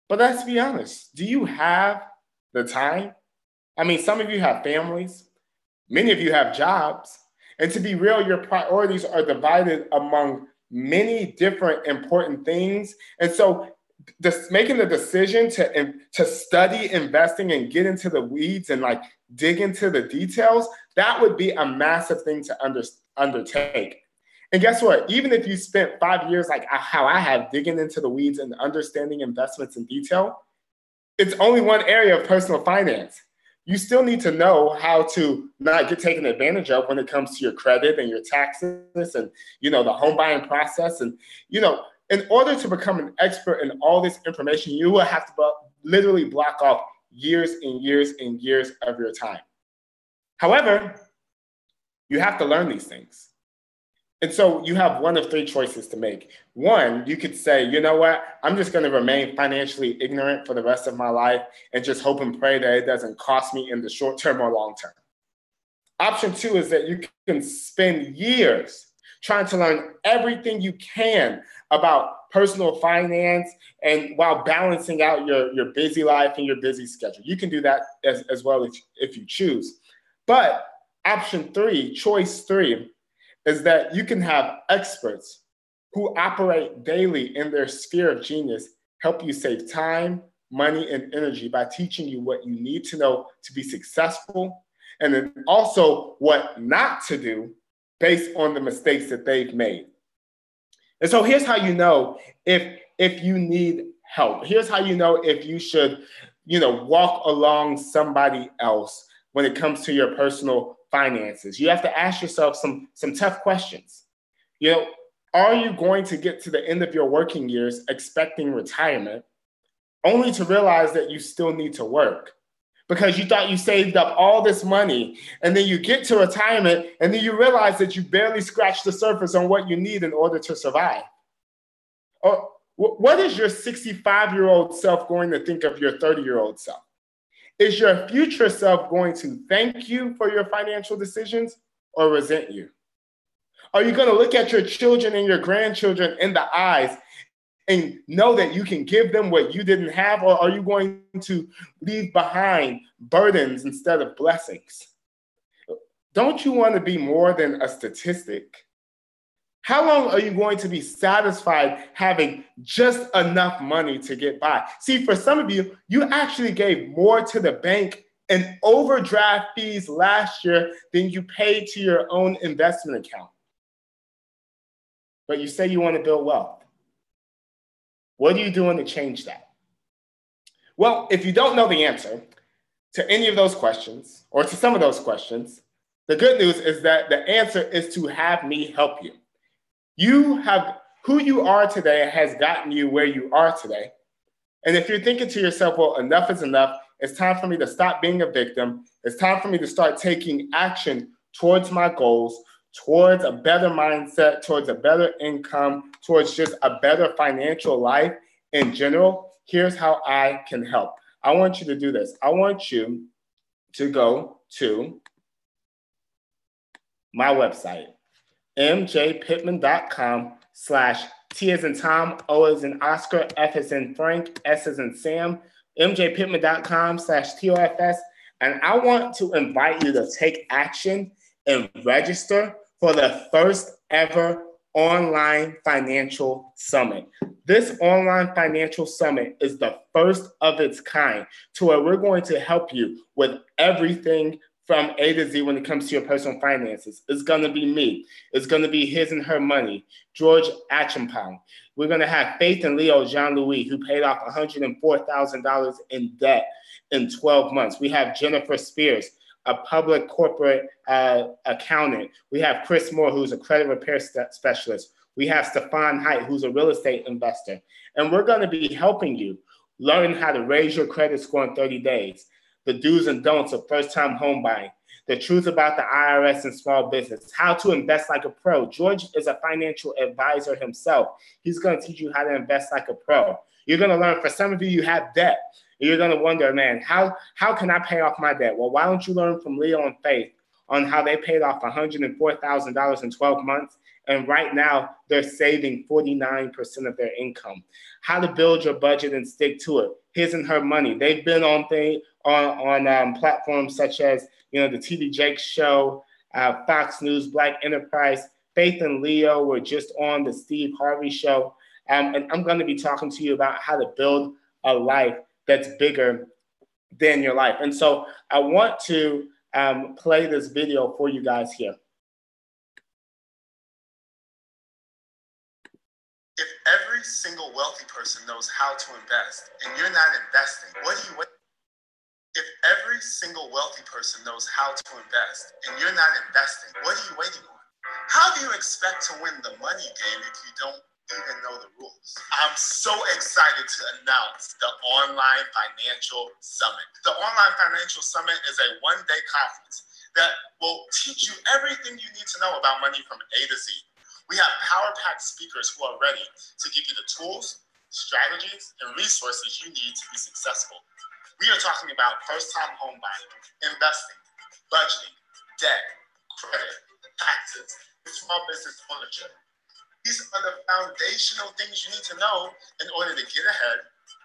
But let's be honest, do you have the time? I mean, some of you have families, many of you have jobs, and to be real, your priorities are divided among many different important things. And so making the decision to study investing and get into the weeds and like dig into the details, that would be a massive thing to undertake. And guess what? Even if you spent 5 years like how I have digging into the weeds and understanding investments in detail, it's only one area of personal finance. You still need to know how to not get taken advantage of when it comes to your credit and your taxes and, the home buying process. And, in order to become an expert in all this information, you will have to literally block off years and years and years of your time. However, you have to learn these things. And so you have one of 3 choices to make. One, you could say, you know what, I'm just going to remain financially ignorant for the rest of my life and just hope and pray that it doesn't cost me in the short term or long term. Option 2 is that you can spend years trying to learn everything you can about personal finance and while balancing out your busy life and your busy schedule. You can do that as well if you choose. But option 3, choice 3, is that you can have experts who operate daily in their sphere of genius help you save time, money, and energy by teaching you what you need to know to be successful, and then also what not to do based on the mistakes that they've made. And so here's how you know if you need help. Here's how you know if you should, walk along somebody else when it comes to your personal finances. You have to ask yourself some tough questions. Are you going to get to the end of your working years expecting retirement, only to realize that you still need to work because you thought you saved up all this money, and then you get to retirement and then you realize that you barely scratched the surface on what you need in order to survive? Or what is your 65-year-old self going to think of your 30-year-old self? Is your future self going to thank you for your financial decisions or resent you? Are you going to look at your children and your grandchildren in the eyes and know that you can give them what you didn't have? Or are you going to leave behind burdens instead of blessings? Don't you want to be more than a statistic? How long are you going to be satisfied having just enough money to get by? See, for some of you, you actually gave more to the bank in overdraft fees last year than you paid to your own investment account. But you say you want to build wealth. What are you doing to change that? Well, if you don't know the answer to any of those questions or to some of those questions, the good news is that the answer is to have me help you. Who you are today has gotten you where you are today. And if you're thinking to yourself, well, enough is enough, it's time for me to stop being a victim. It's time for me to start taking action towards my goals, towards a better mindset, towards a better income, towards just a better financial life in general. Here's how I can help. I want you to do this. I want you to go to my website, mjpittman.com/T as in Tom, O as in Oscar, F as in Frank, S as in Sam, mjpittman.com/TOFS. And I want to invite you to take action and register for the first ever online financial summit. This online financial summit is the first of its kind, to where we're going to help you with everything from A to Z when it comes to your personal finances. It's going to be me. It's going to be His and Her Money, George Achampong. We're going to have Faith and Leo Jean-Louis, who paid off $104,000 in debt in 12 months. We have Jennifer Spears, a public corporate accountant. We have Chris Moore, who's a credit repair specialist. We have Stefan Height, who's a real estate investor. And we're going to be helping you learn how to raise your credit score in 30 days, the do's and don'ts of first-time home buying, the truth about the IRS and small business, how to invest like a pro. George is a financial advisor himself. He's going to teach you how to invest like a pro. You're going to learn, for some of you, you have debt. You're going to wonder, man, how can I pay off my debt? Well, why don't you learn from Leo and Faith on how they paid off $104,000 in 12 months, and right now they're saving 49% of their income. How to build your budget and stick to it. His and Her Money. They've been on platforms such as the TV Jake Show, Fox News, Black Enterprise. Faith and Leo were just on the Steve Harvey Show, and I'm going to be talking to you about how to build a life that's bigger than your life. And so I want to play this video for you guys here. If every single wealthy person knows how to invest and you're not investing, what do you wait? If every single wealthy person knows how to invest and you're not investing, what are you waiting on? How do you expect to win the money game if you don't even know the rules? I'm so excited to announce the Online Financial Summit. The Online Financial Summit is a one-day conference that will teach you everything you need to know about money from A to Z. We have power-packed speakers who are ready to give you the tools, strategies, and resources you need to be successful. We are talking about first-time home buying, investing, budgeting, debt, credit, taxes, small business ownership. These are the foundational things you need to know in order to get ahead,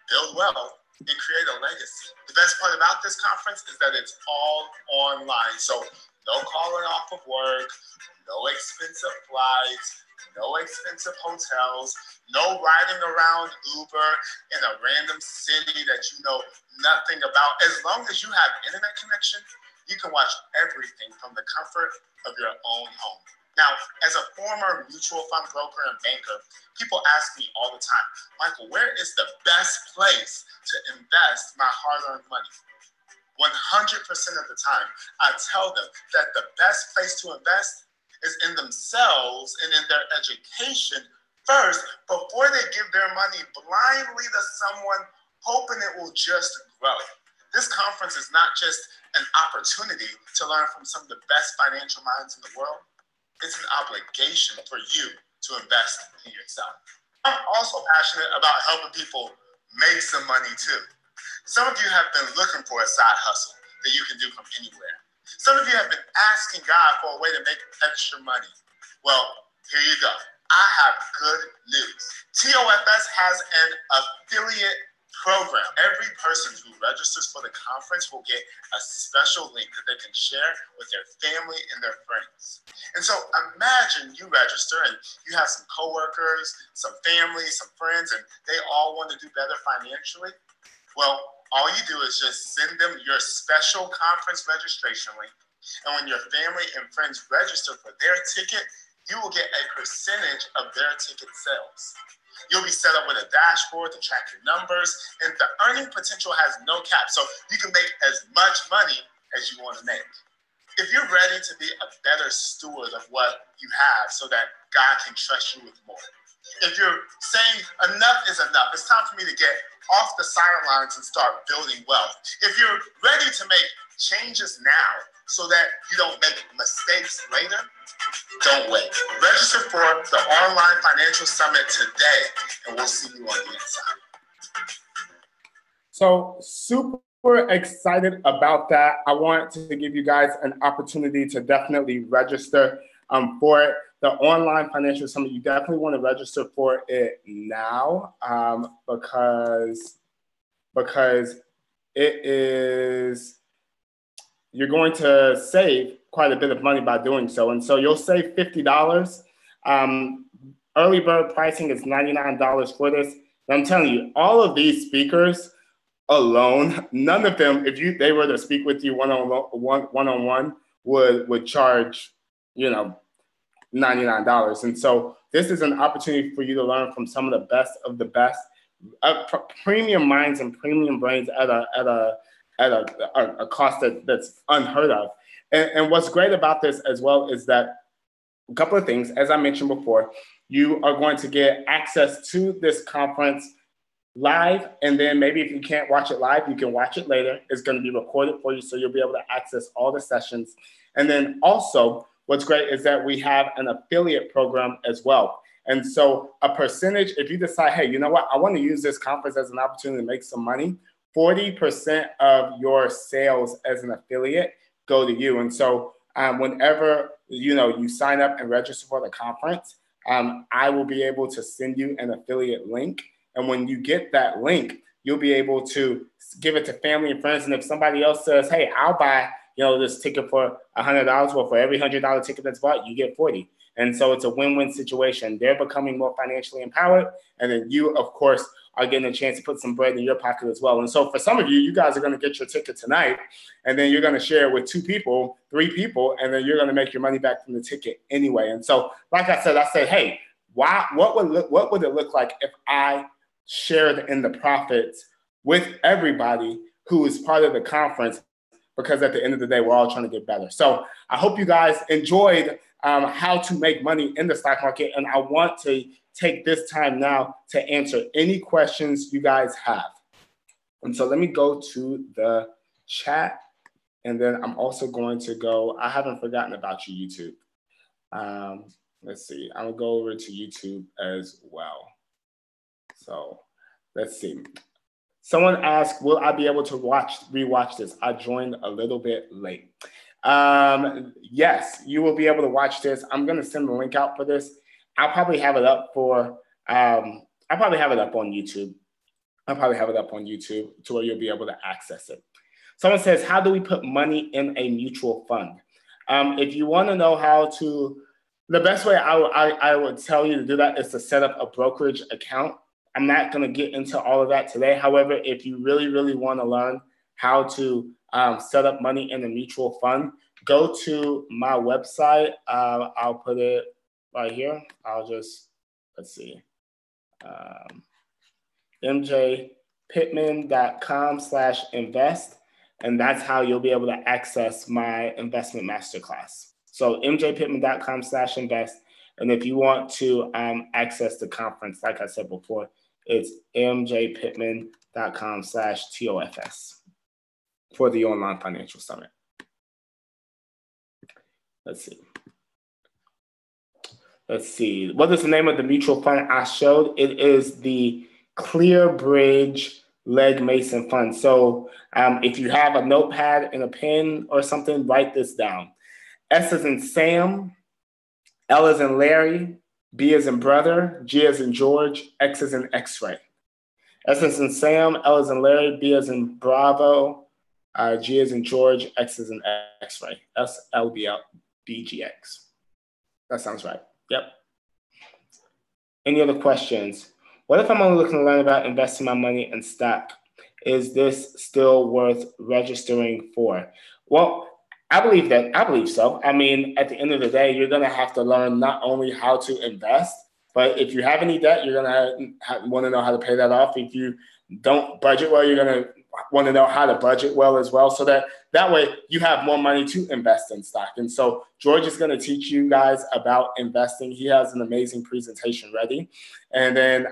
build wealth, and create a legacy. The best part about this conference is that it's all online. So no calling off of work, no expensive flights, no expensive hotels, no riding around Uber in a random city that you know nothing about. As long as you have internet connection, you can watch everything from the comfort of your own home. Now, as a former mutual fund broker and banker, people ask me all the time, Michael, where is the best place to invest my hard-earned money? 100% of the time, I tell them that the best place to invest is in themselves and in their education first before they give their money blindly to someone hoping it will just grow. This conference is not just an opportunity to learn from some of the best financial minds in the world. It's an obligation for you to invest in yourself. I'm also passionate about helping people make some money too. Some of you have been looking for a side hustle that you can do from anywhere. Some of you have been asking God for a way to make extra money. Well, here you go. I have good news. TOFS has an affiliate program. Every person who registers for the conference will get a special link that they can share with their family and their friends. And so imagine you register and you have some coworkers, some family, some friends, and they all want to do better financially. Well, all you do is just send them your special conference registration link. And when your family and friends register for their ticket, you will get a percentage of their ticket sales. You'll be set up with a dashboard to track your numbers, and the earning potential has no cap, so you can make as much money as you want to make. If you're ready to be a better steward of what you have so that God can trust you with more, if you're saying enough is enough, it's time for me to get off the sidelines and start building wealth. If you're ready to make changes now so that you don't make mistakes later, don't wait. Register for the Online Financial Summit today, and we'll see you on the inside. So super excited about that. I want to give you guys an opportunity to definitely register for it. The Online Financial Summit, you definitely want to register for it now because it is, you're going to save quite a bit of money by doing so. And so you'll save $50. Early bird pricing is $99 for this. And I'm telling you, all of these speakers alone, none of them, if they were to speak with you one-on-one, would charge, $99. And so this is an opportunity for you to learn from some of the best premium minds and premium brains at a cost that's unheard of. And what's great about this as well is that a couple of things, as I mentioned before, you are going to get access to this conference live, and then maybe if you can't watch it live, you can watch it later. It's going to be recorded for you, so you'll be able to access all the sessions. And then also, what's great is that we have an affiliate program as well. And so a percentage, if you decide, hey, you know what, I want to use this conference as an opportunity to make some money, 40% of your sales as an affiliate go to you. And so whenever you sign up and register for the conference, I will be able to send you an affiliate link. And when you get that link, you'll be able to give it to family and friends. And if somebody else says, hey, I'll buy this ticket for $100, well, for every $100 ticket that's bought, you get 40. And so it's a win-win situation. They're becoming more financially empowered. And then you, of course, are getting a chance to put some bread in your pocket as well. And so for some of you, you guys are going to get your ticket tonight, and then you're going to share it with 2 people, 3 people, and then you're going to make your money back from the ticket anyway. And so, like I said, hey, what would it look like if I shared in the profits with everybody who is part of the conference? Because at the end of the day, we're all trying to get better. So I hope you guys enjoyed how to make money in the stock market. And I want to take this time now to answer any questions you guys have. And so let me go to the chat. And then I'm also going to go, I haven't forgotten about you, YouTube. Let's see, I'm gonna go over to YouTube as well. So let's see. Someone asked, will I be able to rewatch this? I joined a little bit late. Yes, you will be able to watch this. I'm going to send the link out for this. I'll probably have it up on YouTube. To where you'll be able to access it. Someone says, how do we put money in a mutual fund? If you want to know how to, the best way I would tell you to do that is to set up a brokerage account. I'm not going to get into all of that today. However, if you really, really want to learn how to set up money in a mutual fund, go to my website. I'll put it right here. I'll just, let's see, mjpittman.com/invest. And that's how you'll be able to access my investment masterclass. So mjpittman.com/invest. And if you want to access the conference, like I said before, it's mjpittman.com/TOFS for the Online Financial Summit. Let's see. What is the name of the mutual fund I showed? It is the ClearBridge Legg Mason Fund. So if you have a notepad and a pen or something, write this down. S as in Sam, L as in Larry, B as in brother, G as in George, X as in X-ray. S as in Sam, L as in Larry, B as in Bravo, G as in George, X as in X-ray. SLBGX. That sounds right. Yep. Any other questions? What if I'm only looking to learn about investing my money in stock? Is this still worth registering for? Well, I believe so. I mean, at the end of the day, you're going to have to learn not only how to invest, but if you have any debt, you're going to want to know how to pay that off. If you don't budget well, you're going to want to know how to budget well as well, so that way you have more money to invest in stock. And so George is going to teach you guys about investing. He has an amazing presentation ready. And then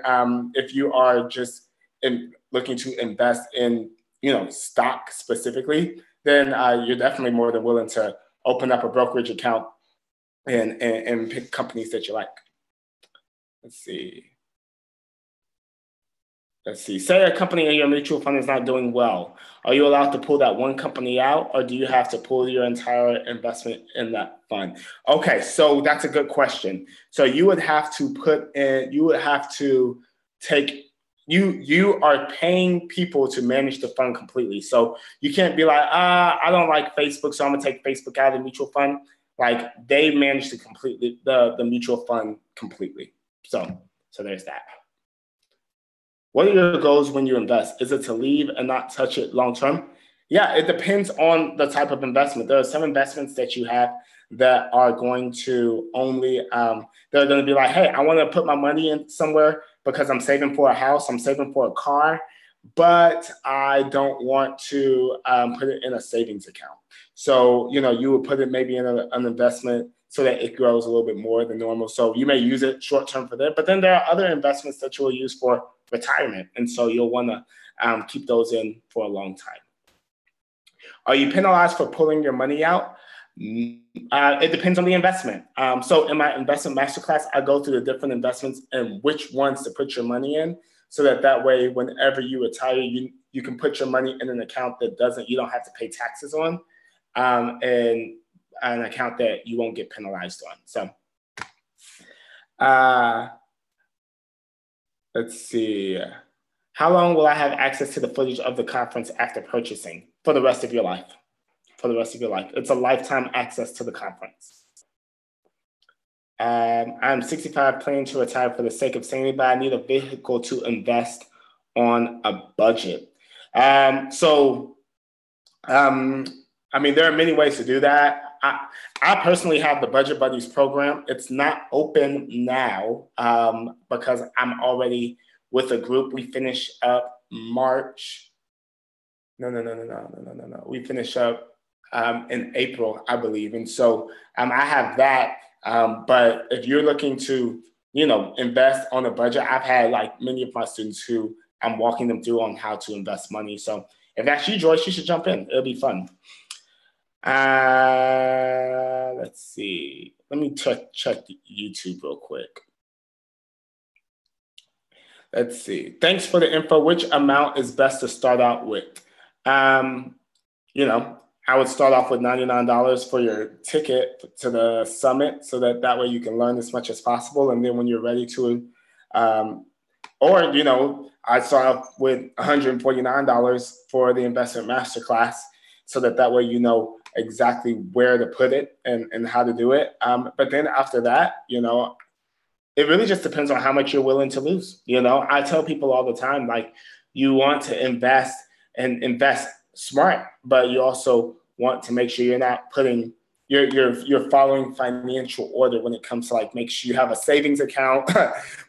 if you are just looking to invest in, stock specifically, then you're definitely more than willing to open up a brokerage account and pick companies that you like. Let's see. Say a company in your mutual fund is not doing well. Are you allowed to pull that one company out, or do you have to pull your entire investment in that fund? Okay, so that's a good question. So you would have to you are paying people to manage the fund completely. So you can't be like, I don't like Facebook, so I'm gonna take Facebook out of the mutual fund. Like, they manage the mutual fund completely. So there's that. What are your goals when you invest? Is it to leave and not touch it long term? Yeah, it depends on the type of investment. There are some investments that you have that are going to only, they're going to be like, hey, I want to put my money in somewhere because I'm saving for a house, I'm saving for a car, but I don't want to put it in a savings account. So, you would put it maybe in an investment so that it grows a little bit more than normal. So you may use it short term for that, but then there are other investments that you will use for retirement. And so you'll want to keep those in for a long time. Are you penalized for pulling your money out? It depends on the investment. So in my investment masterclass, I go through the different investments and which ones to put your money in, so that way, whenever you retire, you can put your money in an account that you don't have to pay taxes on, and an account that you won't get penalized on. So let's see. How long will I have access to the footage of the conference after purchasing? For the rest of your life. For the rest of your life. It's a lifetime access to the conference. I'm 65, planning to retire for the sake of sanity, but I need a vehicle to invest on a budget. I mean, there are many ways to do that. I personally have the Budget Buddies program. It's not open now because I'm already with a group. We finish up March. No. We finish up in April, I believe. And so I have that. But if you're looking to, invest on a budget, I've had many of my students who I'm walking them through on how to invest money. So if that's you, Joyce, you should jump in. It'll be fun. Let's see. Let me check YouTube real quick. Let's see. Thanks for the info. Which amount is best to start out with? I would start off with $99 for your ticket to the summit, so that way you can learn as much as possible. And then when you're ready to, I start off with $149 for the investment masterclass, so that way you know exactly where to put it and how to do it. But then after that, you know, it really just depends on how much you're willing to lose. You know, I tell people all the time, like, you want to invest and invest smart, but you also want to make sure you're not putting you're following financial order when it comes to, like, make sure you have a savings account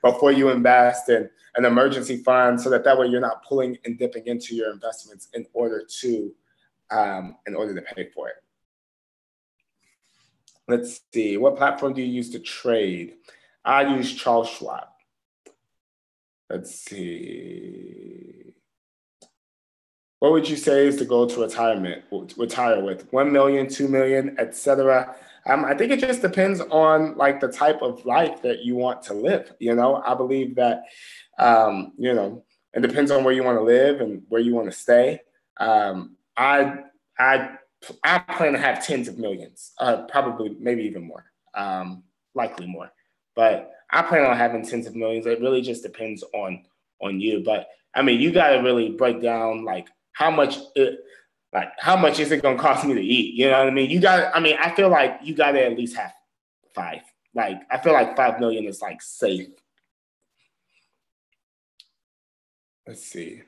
before you invest, and an emergency fund, so that way you're not pulling and dipping into your investments in order to pay for it. Let's see, what platform do you use to trade? I use Charles Schwab. Let's see. What would you say is the goal to retire with? 1 million, 2 million, etc. I think it just depends on, like, the type of life that you want to live. You know, I believe that, you know, it depends on where you want to live and where you want to stay. I plan to have tens of millions, probably maybe even more, likely more. But I plan on having tens of millions. It really just depends on you. But I mean, you got to really break down, like, how much is it going to cost me to eat? You know what I mean? I feel like you got to at least have 5. Like, I feel like 5 million is, like, safe. Let's see.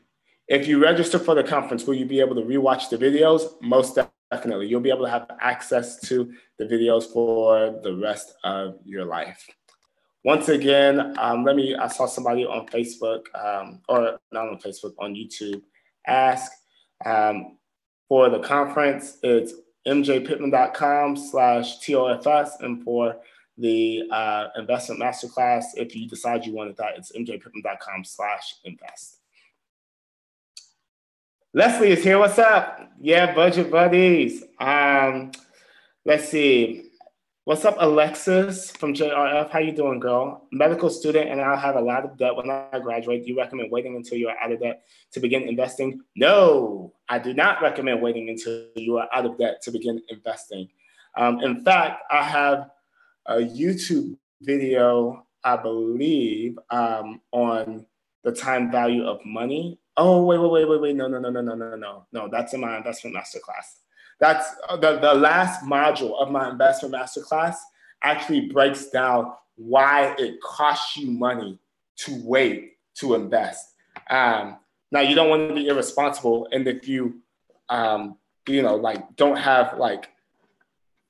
If you register for the conference, will you be able to rewatch the videos? Most definitely. You'll be able to have access to the videos for the rest of your life. Once again, I saw somebody on Facebook, or not on Facebook, on YouTube, ask for the conference. It's mjpittman.com/TOFS, and for the investment masterclass, if you decide you wanted that, it's mjpittman.com/invest. Leslie is here. What's up? Yeah, budget buddies. Let's see. What's up, Alexis from JRF? How you doing, girl? Medical student, and I'll have a lot of debt when I graduate. Do you recommend waiting until you're out of debt to begin investing? No, I do not recommend waiting until you are out of debt to begin investing. In fact, I have a YouTube video, I believe, on the time value of money. Oh, wait. No, that's in my investment masterclass. That's the last module of my investment masterclass actually breaks down why it costs you money to wait to invest. Now, you don't want to be irresponsible, and if you, like, don't have like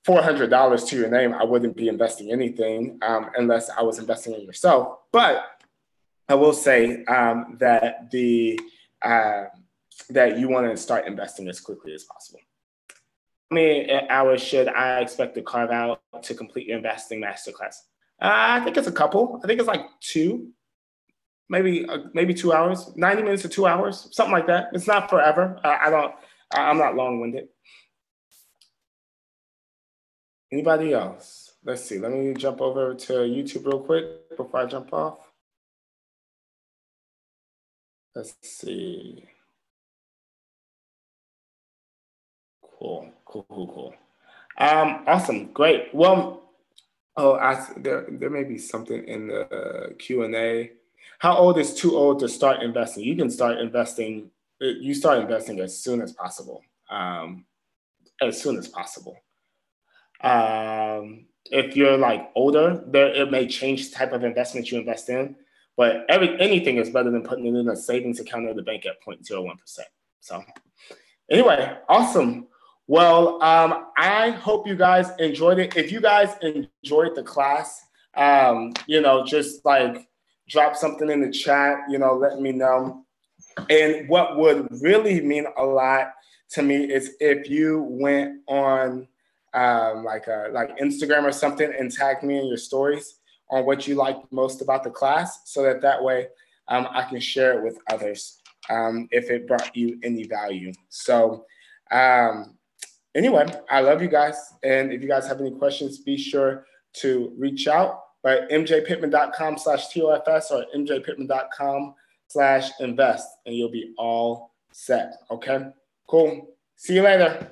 $400 to your name, I wouldn't be investing anything unless I was investing in yourself. But I will say that that you want to start investing as quickly as possible. How many hours should I expect to carve out to complete your investing masterclass? I think it's a couple. I think it's like 2, maybe 2 hours, 90 minutes to 2 hours, something like that. It's not forever. I'm not long-winded. Anybody else? Let's see. Let me jump over to YouTube real quick before I jump off. Let's see. Cool. Awesome. Great. Well, there may be something in the Q&A. How old is too old to start investing? You can start investing. You start investing as soon as possible. If you're like older, it may change the type of investment you invest in. But anything is better than putting it in a savings account or the bank at 0.01%. So anyway, awesome. Well, I hope you guys enjoyed it. If you guys enjoyed the class, just like drop something in the chat, let me know. And what would really mean a lot to me is if you went on like Instagram or something and tagged me in your stories on what you liked most about the class, so that way I can share it with others if it brought you any value. So anyway, I love you guys. And if you guys have any questions, be sure to reach out. But mjpittman.com/TOFS or mjpittman.com/invest, and you'll be all set. Okay, cool. See you later.